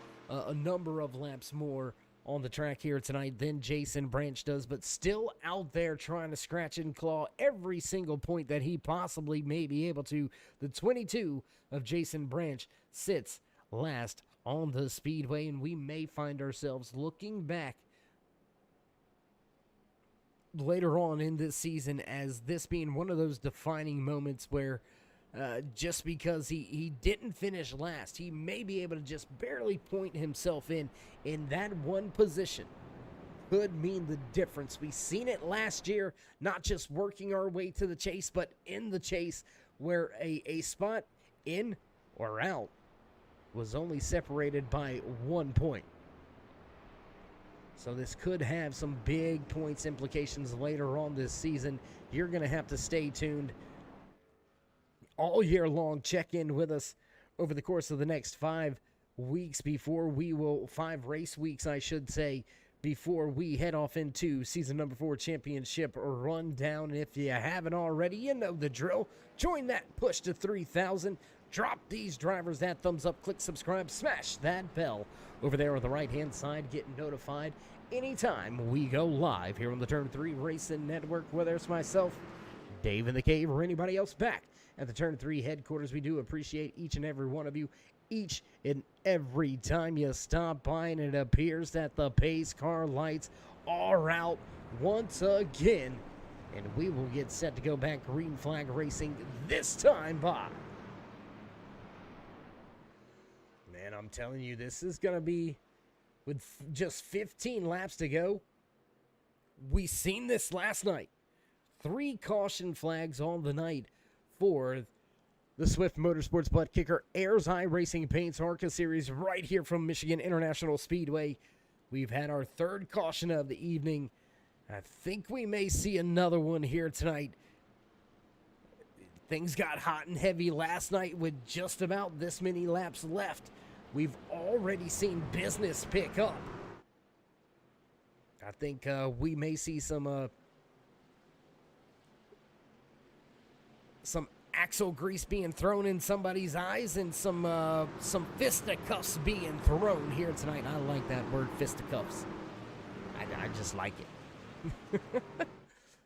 Speaker 3: A number of laps more on the track here tonight than Jason Branch does, but still out there trying to scratch and claw every single point that he possibly may be able to. The 22 of Jason Branch sits last on the speedway, and we may find ourselves looking back later on in this season as this being one of those defining moments where just because he didn't finish last, he may be able to just barely point himself in that one position. Could mean the difference. We seen it last year, not just working our way to the chase, but in the chase where a spot in or out was only separated by 1 point. So this could have some big points implications later on this season. You're going to have to stay tuned all year long. Check in with us over the course of the next 5 weeks before we will, 5 race weeks, I should say, before we head off into season number 4 championship rundown. If you haven't already, you know the drill. Join that push to 3,000. Drop these drivers that thumbs up, click subscribe, smash that bell over there on the right-hand side. Get notified anytime we go live here on the Turn 3 Racing Network, whether it's myself, Dave in the Cave, or anybody else back at the Turn 3 headquarters. We do appreciate each and every one of you each and every time you stop by, and it appears that the pace car lights are out once again, and we will get set to go back green flag racing this time by. Man, I'm telling you, this is going to be, with just 15 laps to go, we seen this last night. 3 caution flags on the night for the Swift Motorsports Butt Kicker Airs High Racing Paints ARCA Series right here from Michigan International Speedway. We've had our 3rd caution of the evening. I think we may see another one here tonight. Things got hot and heavy last night with just about this many laps left. We've already seen business pick up. I think we may see some axle grease being thrown in somebody's eyes and some fisticuffs being thrown here tonight. I like that word, fisticuffs. I just like it.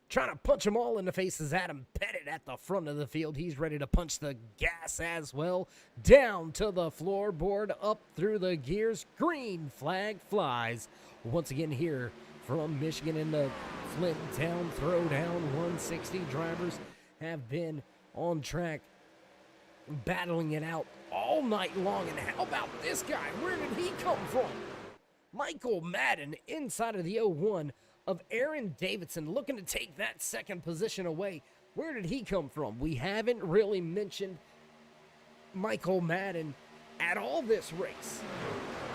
Speaker 3: Trying to punch them all in the face is Adam Pettit at the front of the field. He's ready to punch the gas as well. Down to the floorboard, up through the gears. Green flag flies. Once again here from Michigan in the Flint Town Throwdown 160. Drivers have been on track battling it out all night long. And how about this guy? Where did he come from? Michael Madden inside of the 01 of Aaron Davidson, looking to take that 2nd position away. Where did he come from? We haven't really mentioned Michael Madden at all this race.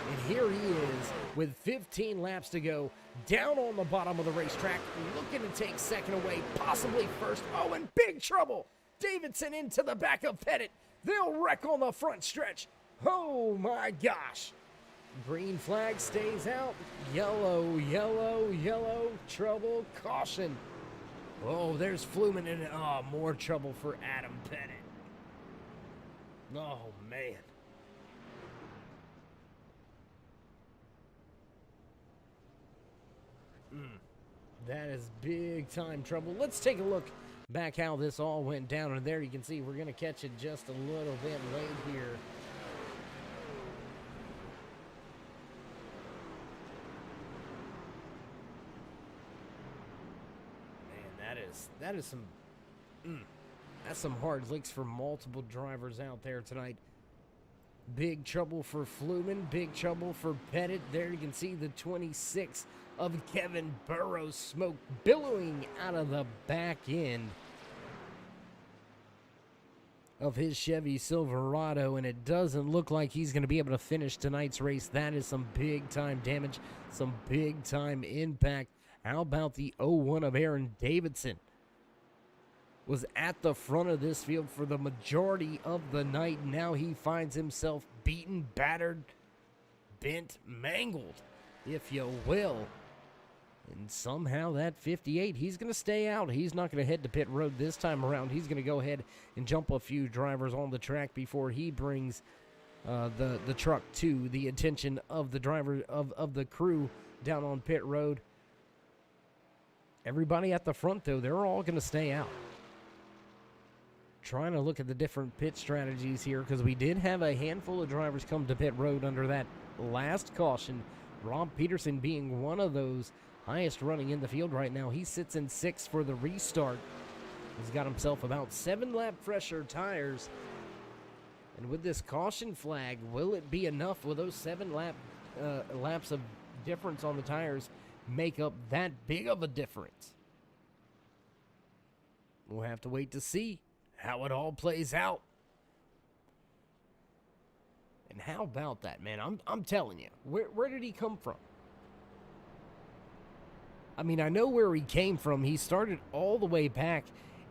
Speaker 3: And here he is with 15 laps to go, down on the bottom of the racetrack, looking to take 2nd away, possibly 1st. Oh, in big trouble. Davidson into the back of Pettit. They'll wreck on the front stretch. Oh my gosh. Green flag stays out. Yellow, yellow, yellow. Trouble, caution. Oh, there's Flumen in it. Oh, more trouble for Adam Pettit. Oh, man. That is big time trouble. Let's take a look back how this all went down. And there you can see we're going to catch it just a little bit late here. that is some, that's some hard licks for multiple drivers out there tonight. Big trouble for Fluman, big trouble for Pettit. There you can see the 26 of Kevin Burrows, smoke billowing out of the back end of his Chevy Silverado, and it doesn't look like he's going to be able to finish tonight's race. That is some big-time damage, some big-time impact. How about the 0-1 of Aaron Davidson? Was at the front of this field for the majority of the night. Now he finds himself beaten, battered, bent, mangled, if you will. And somehow that 58, he's going to stay out. He's not going to head to pit road this time around. He's going to go ahead and jump a few drivers on the track before he brings the truck to the attention of the driver of the crew down on pit road. Everybody at the front, though, they're all going to stay out. Trying to look at the different pit strategies here, because we did have a handful of drivers come to pit road under that last caution. Rob Peterson being one of those highest running in the field right now. He sits in 6th for the restart. He's got himself about 7 lap fresher tires. And with this caution flag, will it be enough? Will those 7 laps of difference on the tires make up that big of a difference? We'll have to wait to see how it all plays out. And how about that, man? I'm telling you, where did he come from? I mean, I know where he came from. He started all the way back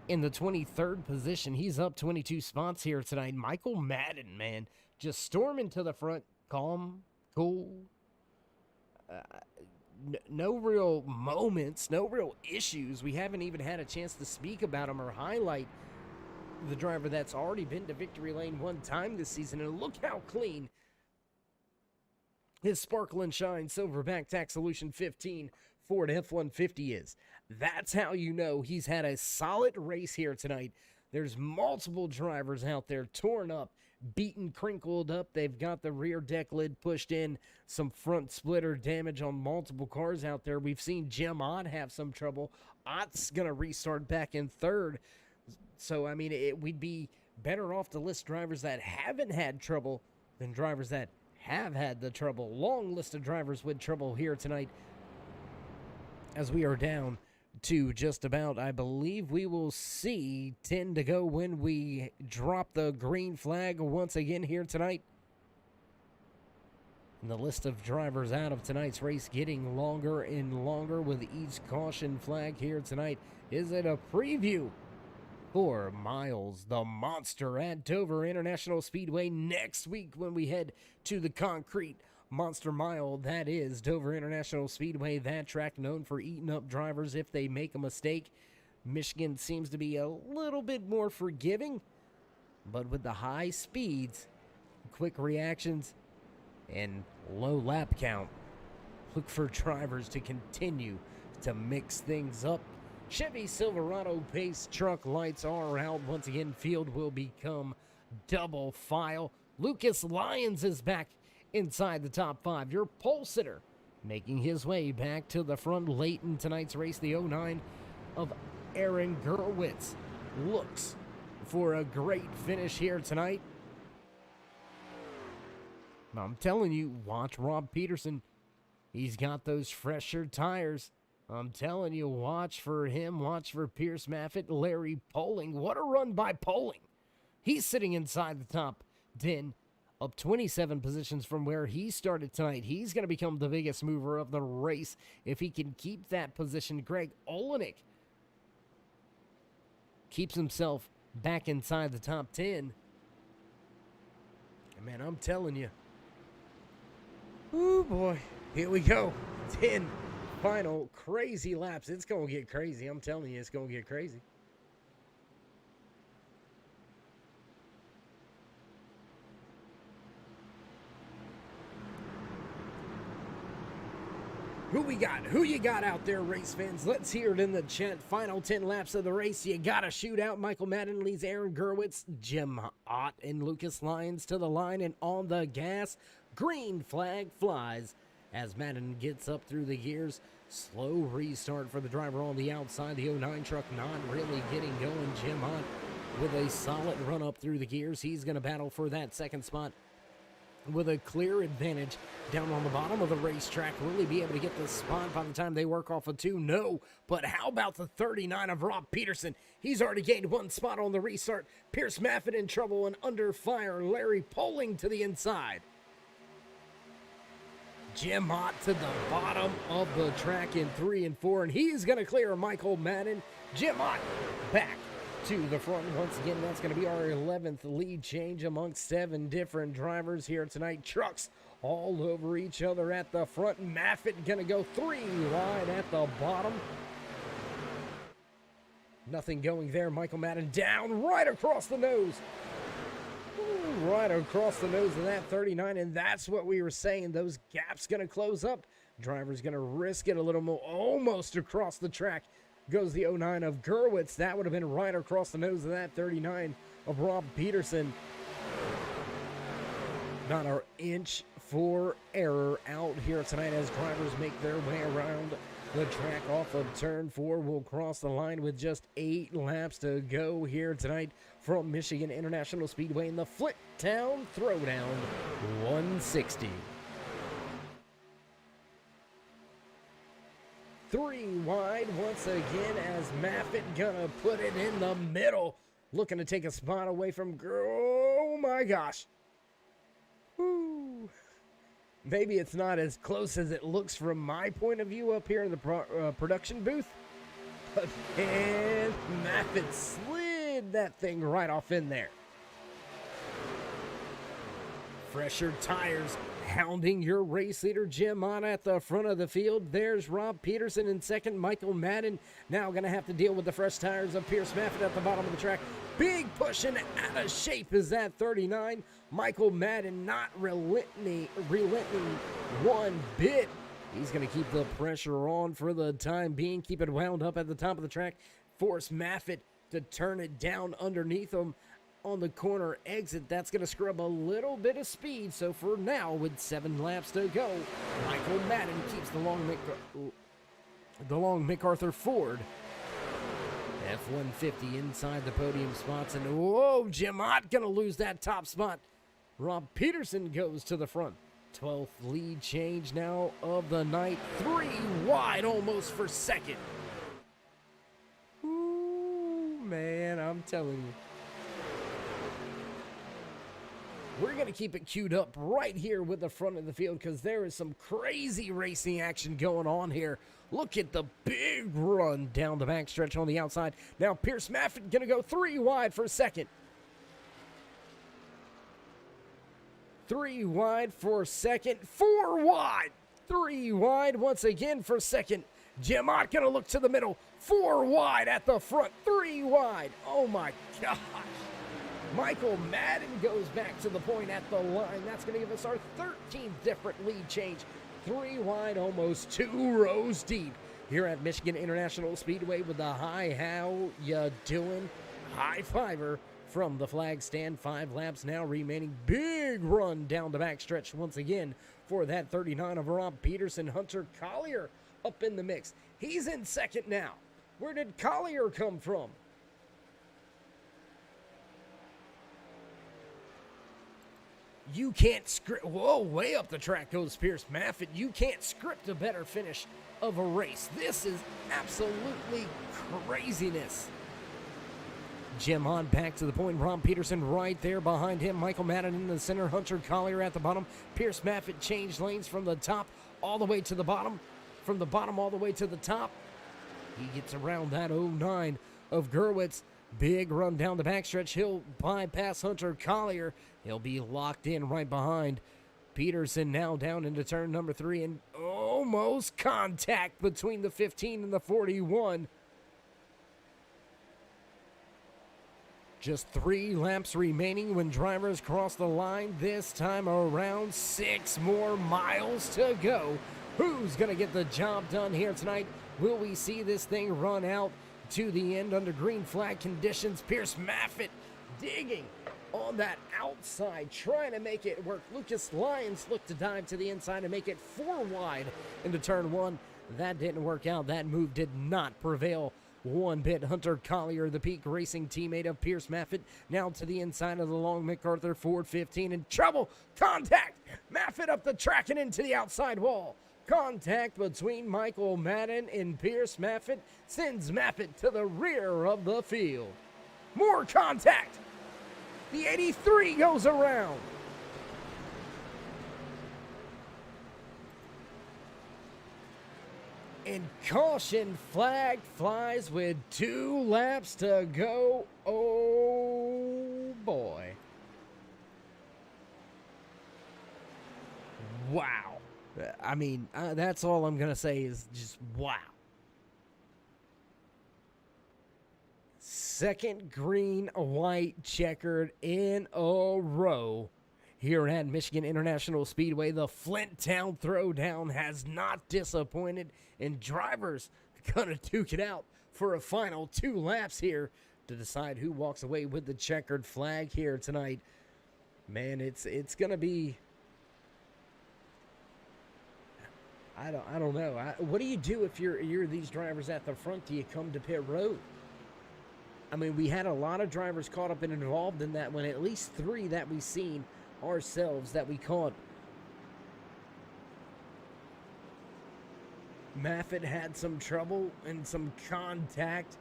Speaker 3: in the 23rd position. He's up 22 spots here tonight. Michael Madden, man, just storming to the front, calm, cool. No real moments, no real issues. We haven't even had a chance to speak about him or highlight the driver that's already been to victory lane one time this season. And look how clean his Sparkle and Shine Silverback Tax Solution 15 Ford F-150 is. That's how you know he's had a solid race here tonight. There's multiple drivers out there torn up, beaten, crinkled up. They've got the rear deck lid pushed in, some front splitter damage on multiple cars out there. We've seen Jim Ott have some trouble. Ott's going to restart back in 3rd. So, I mean, we'd be better off to list drivers that haven't had trouble than drivers that have had the trouble. Long list of drivers with trouble here tonight, as we are down to just about, I believe we will see 10 to go when we drop the green flag once again here tonight. And the list of drivers out of tonight's race getting longer and longer with each caution flag here tonight. Is it a preview for Miles the Monster at Dover International Speedway next week when we head to the concrete Monster Mile? That is Dover International Speedway, that track known for eating up drivers if they make a mistake. Michigan seems to be a little bit more forgiving, but with the high speeds, quick reactions, and low lap count, look for drivers to continue to mix things up. Chevy Silverado pace truck lights are out. Once again, field will become double file. Lucas Lyons is back inside the top 5. Your pole sitter making his way back to the front late in tonight's race. The 09 of Aaron Gerwitz looks for a great finish here tonight. I'm telling you, watch Rob Peterson. He's got those fresher tires. I'm telling you, watch for him. Watch for Pierce Maffitt, Larry Poling. What a run by Poling. He's sitting inside the top 10, up 27 positions from where he started tonight. He's going to become the biggest mover of the race if he can keep that position. Greg Olenek keeps himself back inside the top 10. And man, I'm telling you, oh boy, here we go. 10 final crazy laps. It's going to get crazy. I'm telling you, it's going to get crazy. Who we got? Who you got out there, race fans? Let's hear it in the chat. Final 10 laps of the race. You got a shootout. Michael Madden leads Aaron Gerwitz, Jim Ott, and Lucas Lyons to the line and on the gas. Green flag flies as Madden gets up through the gears. Slow restart for the driver on the outside. The 09 truck not really getting going. Jim Hunt with a solid run up through the gears. He's going to battle for that second spot with a clear advantage down on the bottom of the racetrack. Will he be able to get the spot by the time they work off of 2? No. But how about the 39 of Rob Peterson? He's already gained one spot on the restart. Pierce Maffett in trouble and under fire. Larry Poling to the inside. Jim Ott to the bottom of the track in 3 and 4, and he's going to clear Michael Madden. Jim Ott back to the front once again. That's going to be our 11th lead change amongst 7 different drivers here tonight. Trucks all over each other at the front. Maffett going to go 3 wide at the bottom. Nothing going there. Michael Madden down right across the nose. Right across the nose of that 39, and that's what we were saying. Those gaps going to close up. Driver's going to risk it a little more. Almost across the track goes the 09 of Gerwitz. That would have been right across the nose of that 39 of Rob Peterson. Not an inch for error out here tonight as drivers make their way around the track off of turn 4. Will cross the line with just 8 laps to go here tonight from Michigan International Speedway in the Flittown Throwdown 160. 3 wide once again as Maffett gonna put it in the middle. Looking to take a spot away from oh my gosh. Woo. Maybe it's not as close as it looks from my point of view up here in the production booth. But and Maffett slid that thing right off in there. Fresher tires hounding your race leader Jim on at the front of the field. There's Rob Peterson in second. Michael Madden now going to have to deal with the fresh tires of Pierce Maffett at the bottom of the track. Big push and out of shape is that 39. Michael Madden not relenting one bit. He's going to keep the pressure on for the time being. Keep it wound up at the top of the track. Force Maffett to turn it down underneath him on the corner exit. That's going to scrub a little bit of speed. So for now, with 7 laps to go, Michael Madden keeps the long MacArthur Ford F-150 inside the podium spots. And whoa, Jim Ott going to lose that top spot. Rob Peterson goes to the front. 12th lead change now of the night. 3 wide almost for second. Ooh, man, I'm telling you. We're going to keep it queued up right here with the front of the field because there is some crazy racing action going on here. Look at the big run down the backstretch on the outside. Now Pierce Maffett going to go 3 wide for second. 3 wide for second. 4 wide. 3 wide once again for second. Jim Ott going to look to the middle. 4 wide at the front. 3 wide. Oh my gosh. Michael Madden goes back to the point at the line. That's going to give us our 13th different lead change. 3 wide, almost 2 rows deep here at Michigan International Speedway with the hi, how ya doing? High fiver from the flag stand. 5 laps now remaining. Big run down the backstretch once again for that 39 of Rob Peterson. Hunter Collier up in the mix. He's in second now. Where did Collier come from? You can't script. Whoa, way up the track goes Pierce Maffett. You can't script a better finish of a race. This is absolutely craziness. Jim on back to the point. Rob Peterson right there behind him. Michael Madden in the center. Hunter Collier at the bottom. Pierce Maffett changed lanes from the top all the way to the bottom. From the bottom all the way to the top. He gets around that 09 of Gerwitz. Big run down the backstretch. He'll bypass Hunter Collier. He'll be locked in right behind Peterson now down into turn number 3 and almost contact between the 15 and the 41. Just 3 laps remaining when drivers cross the line. This time around 6 more miles to go. Who's going to get the job done here tonight? Will we see this thing run out to the end under green flag conditions? Pierce Maffett digging on that outside, trying to make it work. Lucas Lyons looked to dive to the inside and make it 4 wide into turn 1. That didn't work out. That move did not prevail one bit. Hunter Collier, the Peak Racing teammate of Pierce Maffitt, now to the inside of the long MacArthur Ford 15 in trouble. Contact! Maffitt up the track and into the outside wall. Contact between Michael Madden and Pierce Maffitt sends Maffitt to the rear of the field. More contact! The 83 goes around. And caution flag flies with 2 laps to go. Oh, boy. Wow. I mean, that's all I'm going to say is just wow. Second green, white, checkered in a row. Here at Michigan International Speedway, the Flint Town Throwdown has not disappointed, and drivers gonna duke it out for a final 2 laps here to decide who walks away with the checkered flag here tonight. Man, it's gonna be. I don't know. What do you do if you're these drivers at the front? Do you come to pit road? I mean, we had a lot of drivers caught up and involved in that one. At least 3 that we seen ourselves that we caught. Maffitt had some trouble and some contact.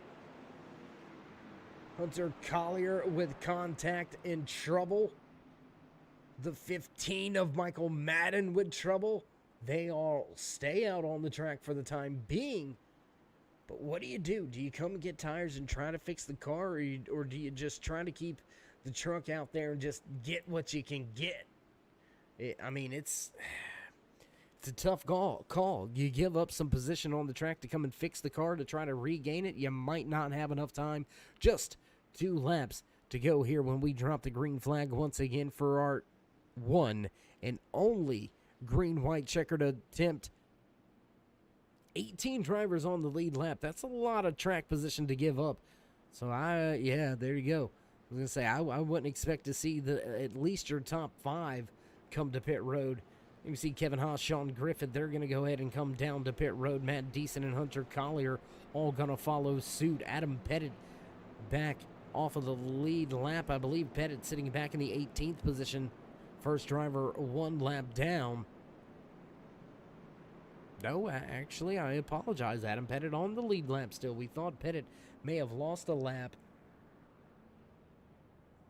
Speaker 3: Hunter Collier with contact and trouble. The 15 of Michael Madden with trouble. They all stay out on the track for the time being. But what do you do? Do you come and get tires and try to fix the car, or do you just try to keep the truck out there and just get what you can get? I mean, it's a tough call. You give up some position on the track to come and fix the car to try to regain it. You might not have enough time. Just 2 laps to go here when we drop the green flag once again for our one and only green-white checkered attempt. 18 drivers on the lead lap. That's a lot of track position to give up. So, yeah, there you go. I was going to say, I wouldn't expect to see at least your top 5 come to pit road. You can see Kevin Haas, Sean Griffith, they're going to go ahead and come down to pit road. Matt Deason and Hunter Collier all going to follow suit. Adam Pettit back off of the lead lap. I believe Pettit sitting back in the 18th position. First driver 1 lap down. No, actually, I apologize. Adam Pettit on the lead lap still. We thought Pettit may have lost a lap.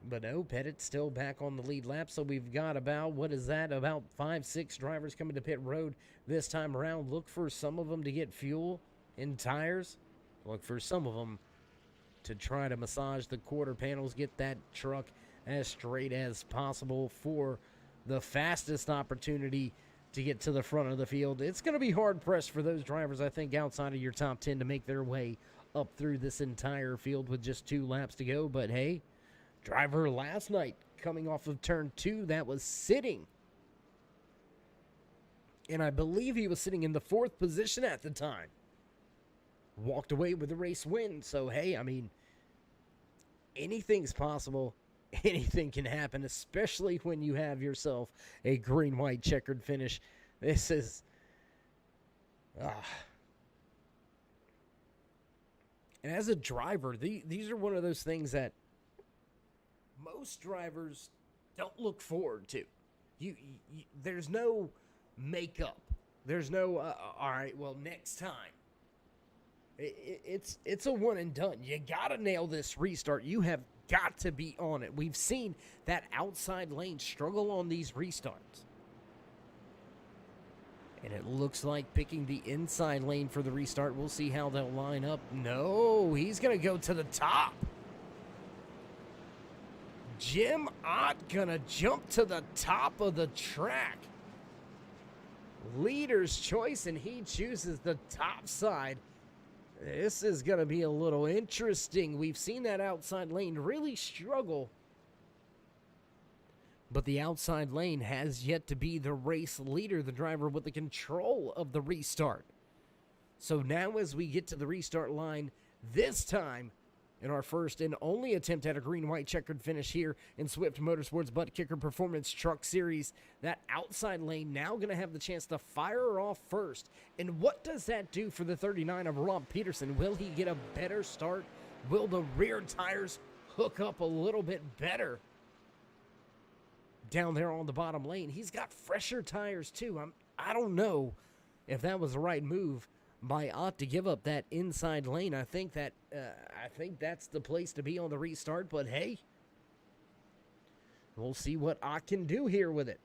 Speaker 3: But no, Pettit's still back on the lead lap. So we've got about 5-6 drivers coming to pit road this time around. Look for some of them to get fuel and tires. Look for some of them to try to massage the quarter panels, get that truck as straight as possible for the fastest opportunity to get to the front of the field. It's going to be hard-pressed for those drivers, I think, outside of your top 10 to make their way up through this entire field with just 2 laps to go. But, hey, driver last night coming off of turn 2 that was sitting. And I believe he was sitting in the 4th position at the time. Walked away with the race win. So, hey, I mean, anything's possible. Anything can happen, especially when you have yourself a green-white checkered finish. This is... And as a driver, these are one of those things that most drivers don't look forward to. There's no makeup. There's no, all right, well, next time. It's a one and done. You got to nail this restart. You have got to be on it. We've seen that outside lane struggle on these restarts. And it looks like picking the inside lane for the restart. We'll see how they'll line up. No, he's going to go to the top. Jim Ott going to jump to the top of the track. Leader's choice, and he chooses the top side. This is going to be a little interesting. We've seen that outside lane really struggle. But the outside lane has yet to be the race leader, the driver with the control of the restart. So now as we get to the restart line, this time, in our first and only attempt at a green-white checkered finish here in Swift Motorsports Butt Kicker Performance Truck Series. That outside lane now going to have the chance to fire off first. And what does that do for the 39 of Rob Peterson? Will he get a better start? Will the rear tires hook up a little bit better down there on the bottom lane? He's got fresher tires too. I don't know if that was the right move by Ott to give up that inside lane. I think that's the place to be on the restart, but hey, we'll see what Ott can do here with it.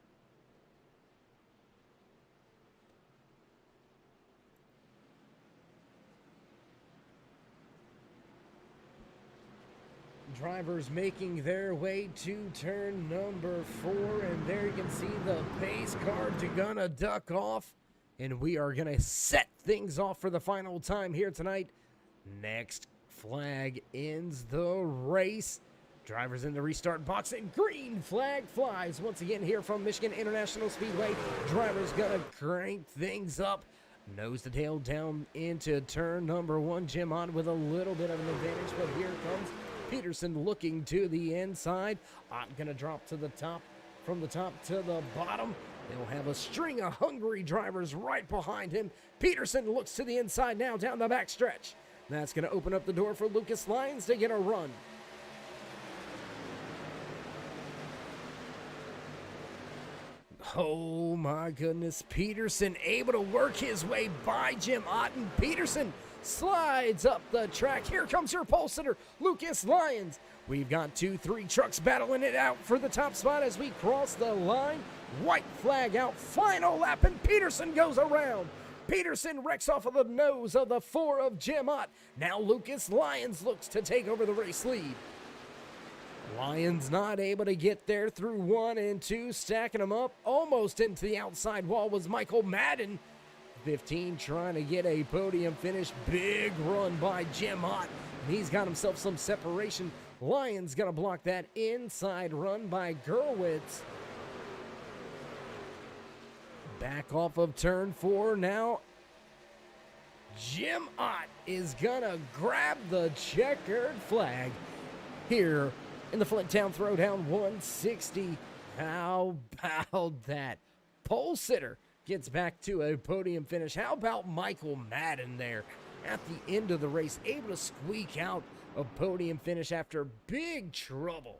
Speaker 3: Drivers making their way to turn number 4, and there you can see the pace car gonna duck off. And we are going to set things off for the final time here tonight. Next flag ends the race. Drivers in the restart box, and green flag flies once again here from Michigan International Speedway. Drivers going to crank things up. Nose to tail down into turn number 1. Jim Ott with a little bit of an advantage, but here comes Peterson looking to the inside. Ott going to drop to the top, from the top to the bottom. They'll have a string of hungry drivers right behind him. Peterson looks to the inside now down the backstretch. That's going to open up the door for Lucas Lyons to get a run. Oh my goodness, Peterson able to work his way by Jim Ott, and Peterson slides up the track. Here comes your pole sitter, Lucas Lyons. We've got 2-3 trucks battling it out for the top spot as we cross the line. White flag out, final lap, and Peterson goes around. Peterson wrecks off of the nose of the 4 of Jim Ott. Now Lucas Lyons looks to take over the race lead. Lyons not able to get there through 1 and 2, stacking them up. Almost into the outside wall was Michael Madden. 15 trying to get a podium finish. Big run by Jim Ott. He's got himself some separation. Lyons gonna block that inside run by Gerwitz. Back off of turn 4 now. Jim Ott is gonna grab the checkered flag here in the Flinttown Throwdown 160. How about that? Pole sitter gets back to a podium finish. How about Michael Madden there at the end of the race, able to squeak out a podium finish after big trouble.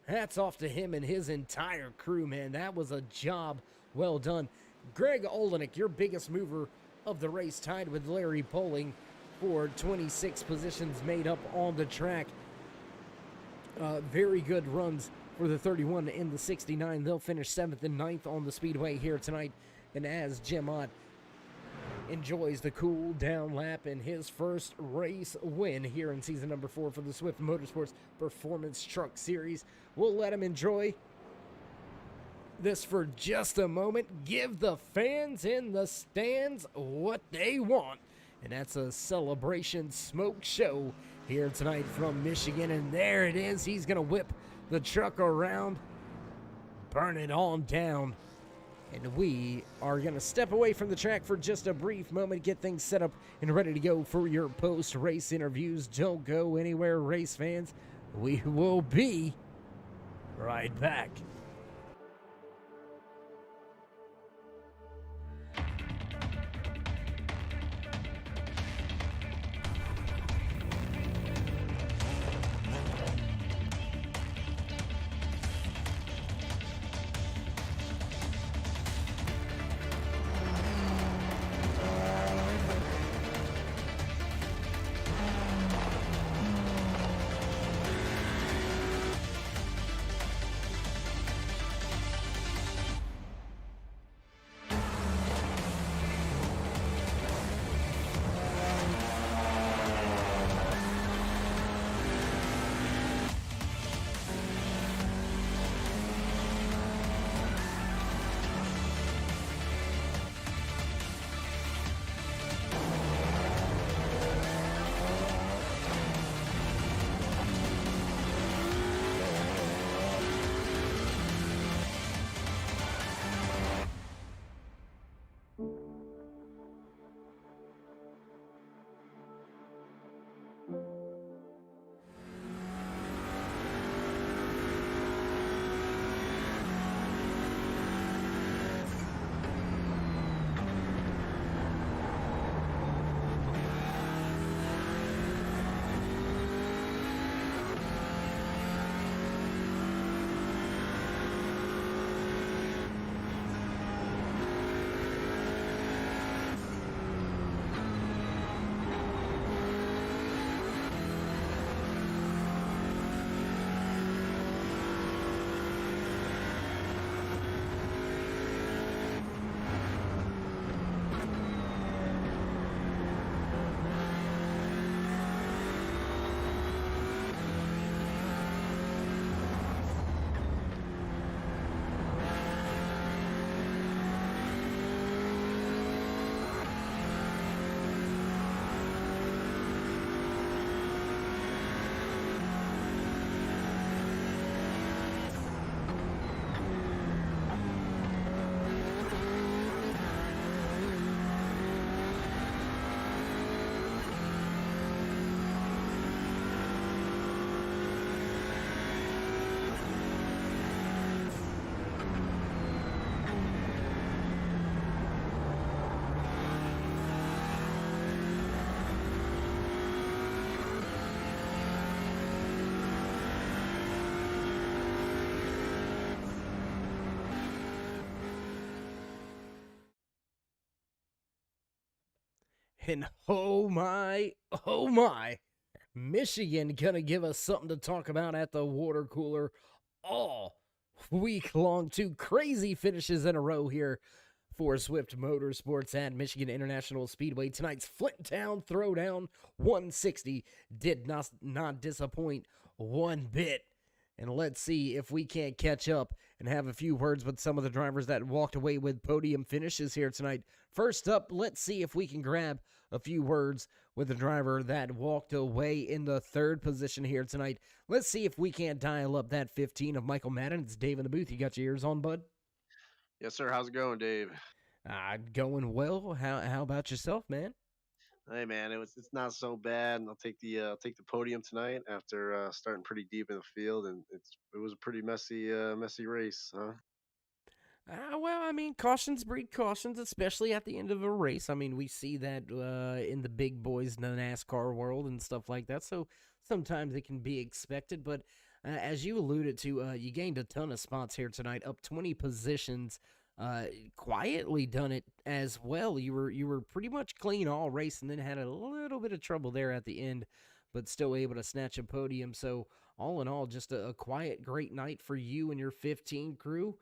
Speaker 3: Hats off to him and his entire crew, man. That was a job well done. Greg Olenek, your biggest mover of the race, tied with Larry Poling for 26 positions made up on the track. Very good runs for the 31 and the 69. They'll finish 7th and 9th on the speedway here tonight. And as Jim Ott enjoys the cool down lap in his first race win here in season number 4 for the Swift Motorsports Performance Truck Series, we'll let him enjoy this for just a moment. Give the fans in the stands what they want, and that's a celebration smoke show here tonight from Michigan. And there it is. He's gonna whip the truck around, burn it on down, and we are gonna step away from the track for just a brief moment, get things set up and ready to go for your post-race interviews. Don't go anywhere, race fans. We will be right back. And oh my, Michigan gonna give us something to talk about at the water cooler all week long. Two crazy finishes in a row here for Swift Motorsports at Michigan International Speedway. Tonight's Flint Town Throwdown 160 did not disappoint one bit. And let's see if we can't catch up and have a few words with some of the drivers that walked away with podium finishes here tonight. First up, let's see if we can grab a few words with the driver that walked away in the third position here tonight. Let's see if we can't dial up that 15 of Michael Madden. It's Dave in the booth. You got your ears on, bud?
Speaker 6: Yes, sir. How's it going, Dave?
Speaker 3: Going well. How about yourself, man?
Speaker 6: Hey, man, it's not so bad. I'll take the podium tonight after starting pretty deep in the field, and it was a pretty messy race, huh?
Speaker 3: Well, I mean, cautions breed cautions, especially at the end of a race. I mean, we see that in the big boys in the NASCAR world and stuff like that. So sometimes it can be expected. But as you alluded to, you gained a ton of spots here tonight, up 20 positions. Quietly done it as well. You were pretty much clean all race, and then had a little bit of trouble there at the end, but still able to snatch a podium. So all in all, just a quiet, great night for you and your 15 crew.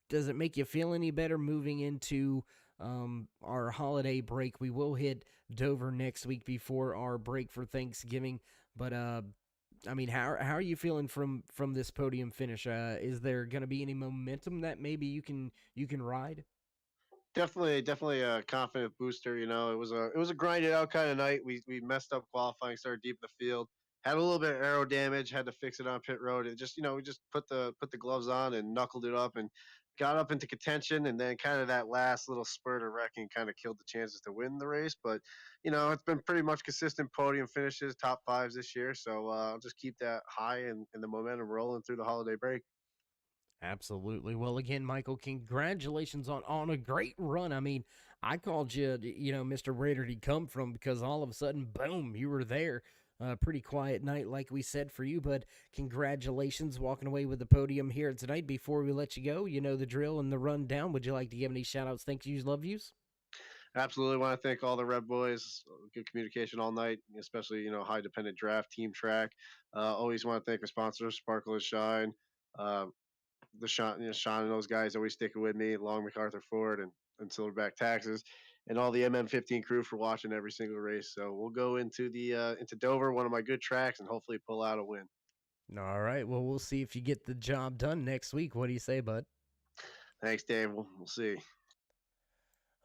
Speaker 3: Does it make you feel any better moving into our holiday break? We will hit Dover next week before our break for Thanksgiving. But I mean, how are you feeling from this podium finish? Is there going to be any momentum that maybe you can ride?
Speaker 6: Definitely a confident booster. You know, it was a grinded out kind of night. We messed up qualifying, started deep in the field, had a little bit of aero damage, had to fix it on pit road. It just we just put the gloves on and knuckled it up and got up into contention, and then kind of that last little spurt of wrecking kind of killed the chances to win the race. But it's been pretty much consistent podium finishes, top fives this year. So I'll just keep that high and the momentum rolling through the holiday break.
Speaker 3: Absolutely. Well, again, Michael, congratulations on a great run. I mean, I called you, Mr. Where did he come from? Because all of a sudden, boom, you were there. Pretty quiet night, like we said, for you, but congratulations walking away with the podium here tonight. Before we let you go, you know the drill and the rundown. Would you like to give any shout outs, thank yous, love yous?
Speaker 6: Absolutely want to thank all the Red Boys. Good communication all night, especially high dependent draft team track. Always want to thank our sponsors, Sparkle and Shine. Uh, the Sean and those guys always sticking with me. Long MacArthur Ford and Silverback Taxes, and all the MM15 crew for watching every single race. So we'll go into Dover, one of my good tracks, and hopefully pull out a win.
Speaker 3: All right. Well, we'll see if you get the job done next week. What do you say, bud?
Speaker 6: Thanks, Dave. We'll see.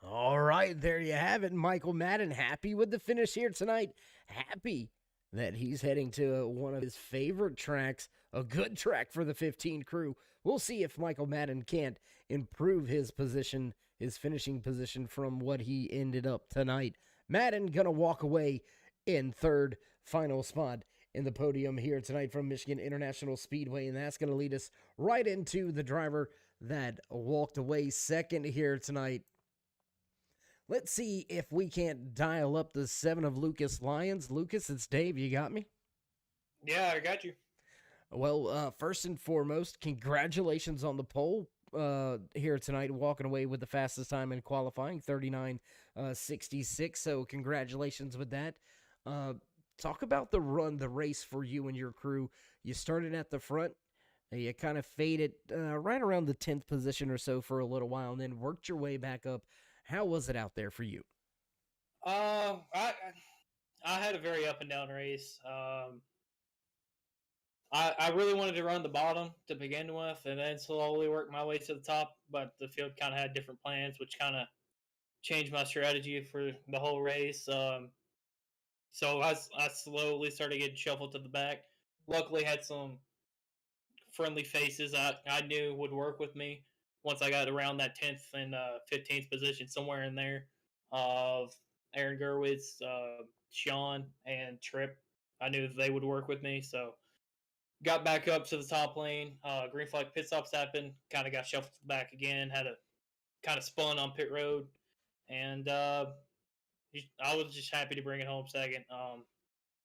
Speaker 3: All right, there you have it. Michael Madden happy with the finish here tonight. Happy that he's heading to one of his favorite tracks, a good track for the 15 crew. We'll see if Michael Madden can't improve his position, his finishing position from what he ended up tonight. Madden gonna walk away in third, final spot in the podium here tonight from Michigan International Speedway, and that's gonna lead us right into the driver that walked away second here tonight. Let's see if we can't dial up the 7 of Lucas Lyons. Lucas, it's Dave. You got me?
Speaker 7: Yeah, I got you.
Speaker 3: Well, first and foremost, congratulations on the pole here tonight, walking away with the fastest time in qualifying, 39.66. So congratulations with that. Talk about the run, the race for you and your crew. You started at the front. You kind of faded right around the 10th position or so for a little while, and then worked your way back up. How was it out there for you?
Speaker 7: I had a very up and down race. I really wanted to run the bottom to begin with, and then slowly work my way to the top. But the field kind of had different plans, which kind of changed my strategy for the whole race. So I slowly started getting shuffled to the back. Luckily, had some friendly faces I knew would work with me once I got around that 10th and 15th position, somewhere in there, of Aaron Gerwitz, Sean, and Tripp. I knew they would work with me, so got back up to the top lane. Green flag pit stops happened, kind of got shuffled back again, had a kind of spun on pit road, and I was just happy to bring it home second.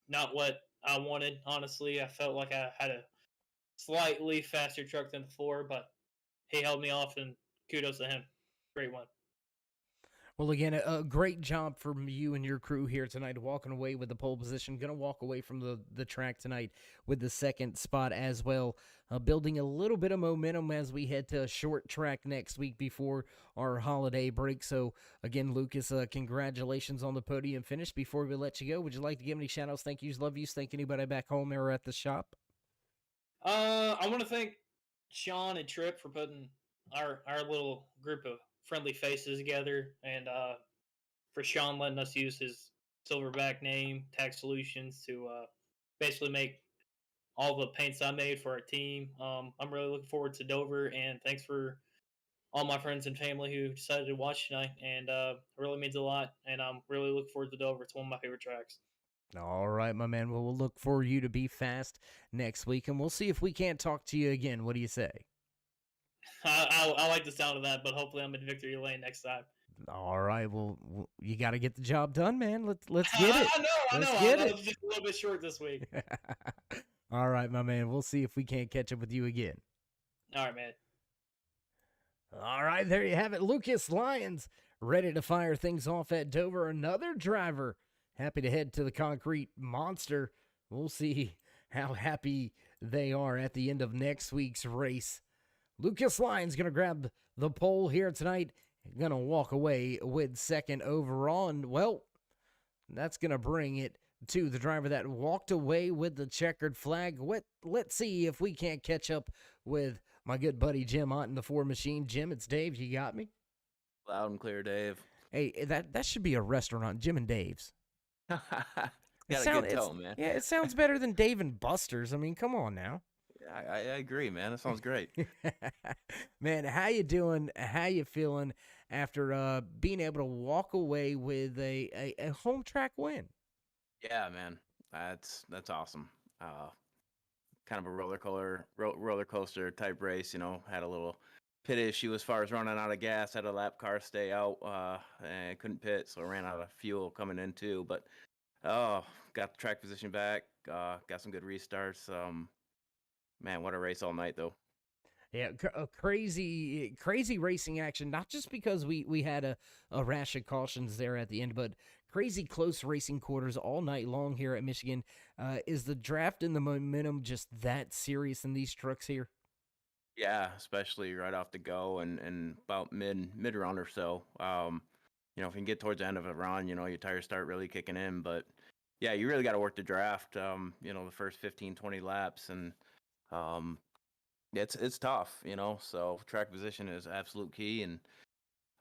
Speaker 7: Not what I wanted, honestly. I felt like I had a slightly faster truck than before, but he held me off, and kudos to him. Great one.
Speaker 3: Well, again, a great job from you and your crew here tonight, walking away with the pole position. Going to walk away from the track tonight with the second spot as well, building a little bit of momentum as we head to a short track next week before our holiday break. So, again, Lucas, congratulations on the podium finish. Before we let you go, would you like to give any shout-outs, thank yous, love yous, thank anybody back home or at the shop?
Speaker 7: I want to thank Sean and Trip for putting our little group of friendly faces together, and for Sean letting us use his Silverback name, Tag Solutions, to basically make all the paints I made for our team. I'm really looking forward to Dover, and thanks for all my friends and family who decided to watch tonight, and it really means a lot. And I'm really looking forward to Dover. It's one of my favorite tracks.
Speaker 3: All right, my man. Well, we'll look for you to be fast next week, and we'll see if we can't talk to you again. What do you say?
Speaker 7: I like the sound of that, but hopefully I'm in victory lane next time.
Speaker 3: All right. Well, you got to get the job done, man. Let's get it.
Speaker 7: I know.
Speaker 3: Let's
Speaker 7: I
Speaker 3: get
Speaker 7: was
Speaker 3: it.
Speaker 7: just a little bit short this week.
Speaker 3: All right, my man. We'll see if we can't catch up with you again.
Speaker 7: All right, man.
Speaker 3: All right, there you have it. Lucas Lyons ready to fire things off at Dover. Another driver happy to head to the concrete monster. We'll see how happy they are at the end of next week's race. Lucas Lyons going to grab the pole here tonight. Going to walk away with second overall. And, well, that's going to bring it to the driver that walked away with the checkered flag. Let's see if we can't catch up with my good buddy Jim Ott in the Ford Machine. Jim, it's Dave. You got me?
Speaker 8: Loud and clear, Dave.
Speaker 3: Hey, that should be a restaurant, Jim and Dave's.
Speaker 8: Got a good tone, man.
Speaker 3: Yeah, it sounds better than Dave and Buster's. I mean, come on now.
Speaker 8: I agree, man. That sounds great.
Speaker 3: Man, how you doing? How you feeling after being able to walk away with a home track win?
Speaker 8: Yeah, man. That's awesome. Kind of a roller coaster type race. You know, had a little pit issue as far as running out of gas. Had a lap car stay out and couldn't pit, so I ran out of fuel coming in too. But got the track position back. Got some good restarts. Man, what a race all night though.
Speaker 3: Yeah, crazy racing action. Not just because we had a rash of cautions there at the end, but crazy close racing quarters all night long here at Michigan. Is the draft and the momentum just that serious in these trucks here?
Speaker 8: Yeah, especially right off the go and about mid run or so. You know, if you can get towards the end of a run, you know, your tires start really kicking in. But yeah, you really got to work the draft. You know, the first 15, 20 laps, and it's tough. You know, so track position is absolute key, and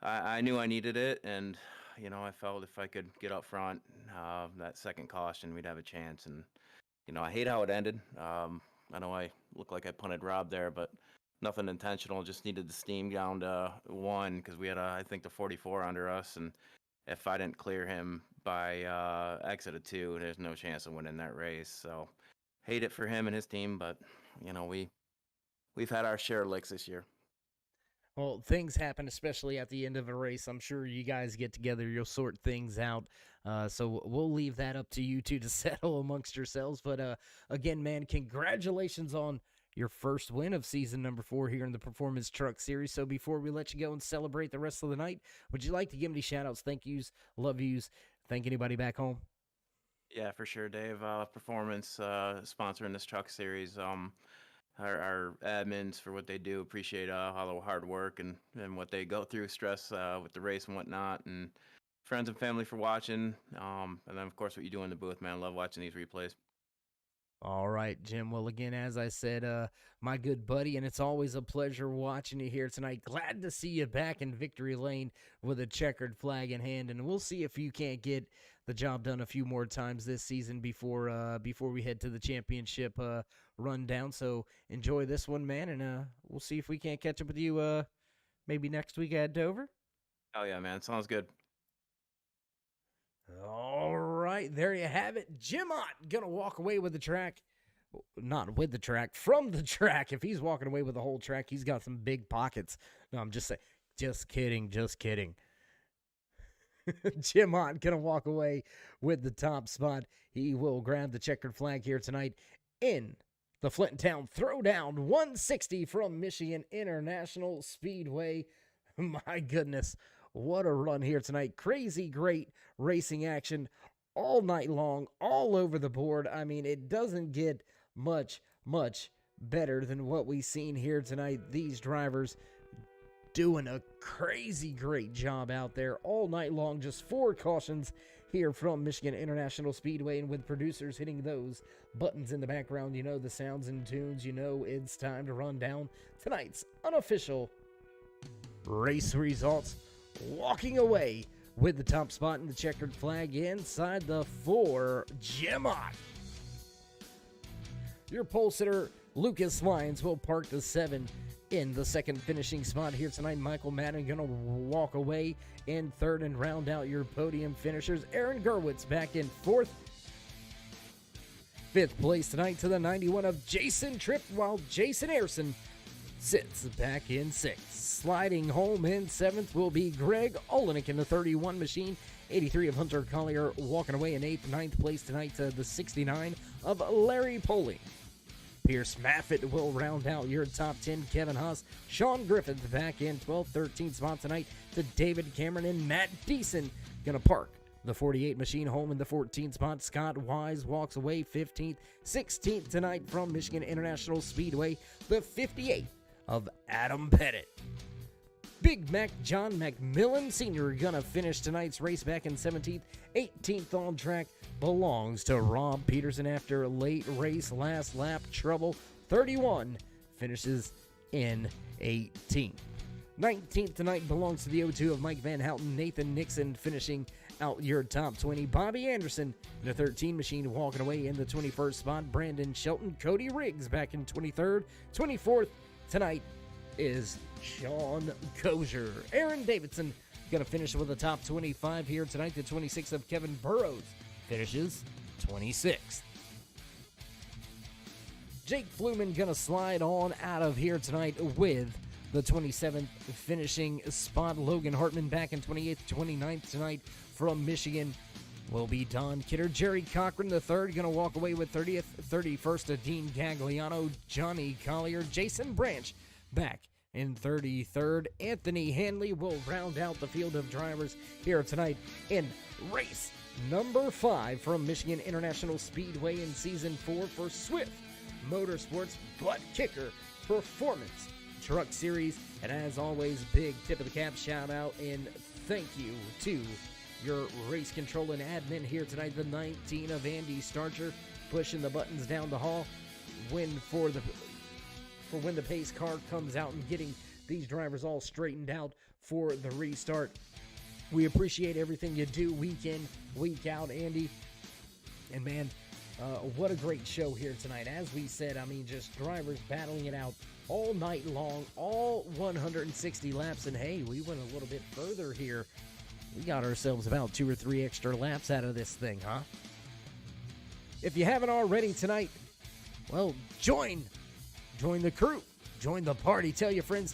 Speaker 8: I knew I needed it, and you know, I felt if I could get up front, that second caution, we'd have a chance. And you know, I hate how it ended. I know I look like I punted Rob there, but nothing intentional. Just needed the steam down to one because we had I think the 44 under us, and if I didn't clear him by exit of 2, there's no chance of winning that race. So hate it for him and his team, but you know, we've had our share of licks this year.
Speaker 3: Well, things happen, especially at the end of a race. I'm sure you guys get together, you'll sort things out. So we'll leave that up to you two to settle amongst yourselves. But again, man, congratulations on your first win of season number 4 here in the Performance Truck Series. So before we let you go and celebrate the rest of the night, would you like to give any shout-outs, thank yous, love yous, thank anybody back home?
Speaker 8: Yeah, for sure, Dave. Performance sponsoring this truck series. Our admins for what they do, appreciate all the hard work and what they go through, stress with the race and whatnot, and friends and family for watching, and then of course what you do in the booth, man. Love watching these replays.
Speaker 3: All right, Jim. Well, again, as I said, my good buddy, and it's always a pleasure watching you here tonight. Glad to see you back in victory lane with a checkered flag in hand, and we'll see if you can't get the job done a few more times this season before we head to the championship rundown. So enjoy this one, man, and we'll see if we can't catch up with you maybe next week at Dover.
Speaker 8: Oh yeah, man. Sounds good.
Speaker 3: All right, there you have it. Jim Ott gonna walk away with the track. Not with the track, from the track. If he's walking away with the whole track, he's got some big pockets. No, I'm just saying. Just kidding. Jim Ott gonna walk away with the top spot. He will grab the checkered flag here tonight in the Flintown Throwdown 160 from Michigan International Speedway. My goodness, what a run here tonight. Crazy great racing action all night long, all over the board. I mean, it doesn't get much better than what we've seen here tonight. These drivers doing a crazy great job out there all night long. Just 4 cautions here from Michigan International Speedway, and with producers hitting those buttons in the background, you know the sounds and tunes, you know it's time to run down tonight's unofficial race results. Walking away with the top spot in the checkered flag inside the 4, Gemot. Your pole sitter, Lucas Lyons, will park the 7 in the second finishing spot here tonight. Michael Madden going to walk away in 3rd and round out your podium finishers. Aaron Gerwitz back in 4th. 5th place tonight to the 91 of Jason Tripp, while Jason Ayerson sits back in 6th. Sliding home in 7th will be Greg Olenek in the 31 machine. 83 of Hunter Collier walking away in 8th. 9th place tonight to the 69 of Larry Poling. Pierce Maffitt will round out your top 10. Kevin Haas, Sean Griffith back in 12th. 13th spot tonight to David Cameron, and Matt Deason going to park the 48 machine home in the 14th spot. Scott Wise walks away 15th. 16th tonight from Michigan International Speedway, the 58 of Adam Pettit. Big Mac John McMillan Sr. gonna finish tonight's race back in 17th. 18th on track belongs to Rob Peterson after late race last lap trouble. 31 finishes in 18th. 19th tonight belongs to the 02 of Mike Van Houten. Nathan Nixon finishing out your top 20. Bobby Anderson in the 13 machine walking away in the 21st spot. Brandon Shelton, Cody Riggs back in 23rd. 24th tonight is Sean Kozier. Aaron Davidson going to finish with a top 25 here tonight. The 26th of Kevin Burrows finishes 26th. Jake Fluman going to slide on out of here tonight with the 27th finishing spot. Logan Hartman back in 28th. 29th tonight from Michigan will be Don Kidder. Jerry Cochran the third going to walk away with 30th. 31st to Dean Gagliano. Johnny Collier. Jason Branch back in 33rd. Anthony Hanley will round out the field of drivers here tonight in race number 5 from Michigan International Speedway in Season 4 for Swift Motorsports Butt Kicker Performance Truck Series. And as always, big tip of the cap shout out and thank you to your race control and admin here tonight. The 19 of Andy Starcher pushing the buttons down the hall for when the pace car comes out and getting these drivers all straightened out for the restart. We appreciate everything you do week in, week out, Andy. And man, what a great show here tonight. As we said, I mean, just drivers battling it out all night long, all 160 laps. And hey, we went a little bit further here. We got ourselves about 2 or 3 extra laps out of this thing, huh? If you haven't already tonight, well, join the crew, join the party. Tell your friends,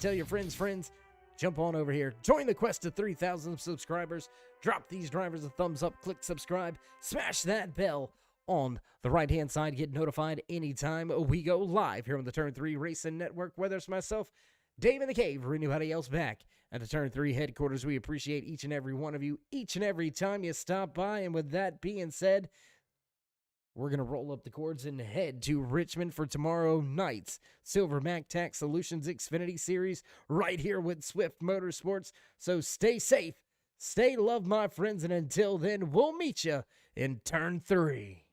Speaker 3: friends. Jump on over here. Join the quest to 3,000 subscribers. Drop these drivers a thumbs up, click subscribe, smash that bell on the right-hand side. Get notified anytime we go live here on the Turn 3 Racing Network. Whether it's myself, Dave in the Cave, or anybody else back at the Turn 3 headquarters, we appreciate each and every one of you, each and every time you stop by. And with that being said, we're going to roll up the cords and head to Richmond for tomorrow night's Silver Mac Tax Solutions Xfinity Series right here with Swift Motorsports. So stay safe, stay loved, my friends, and until then, we'll meet you in Turn 3.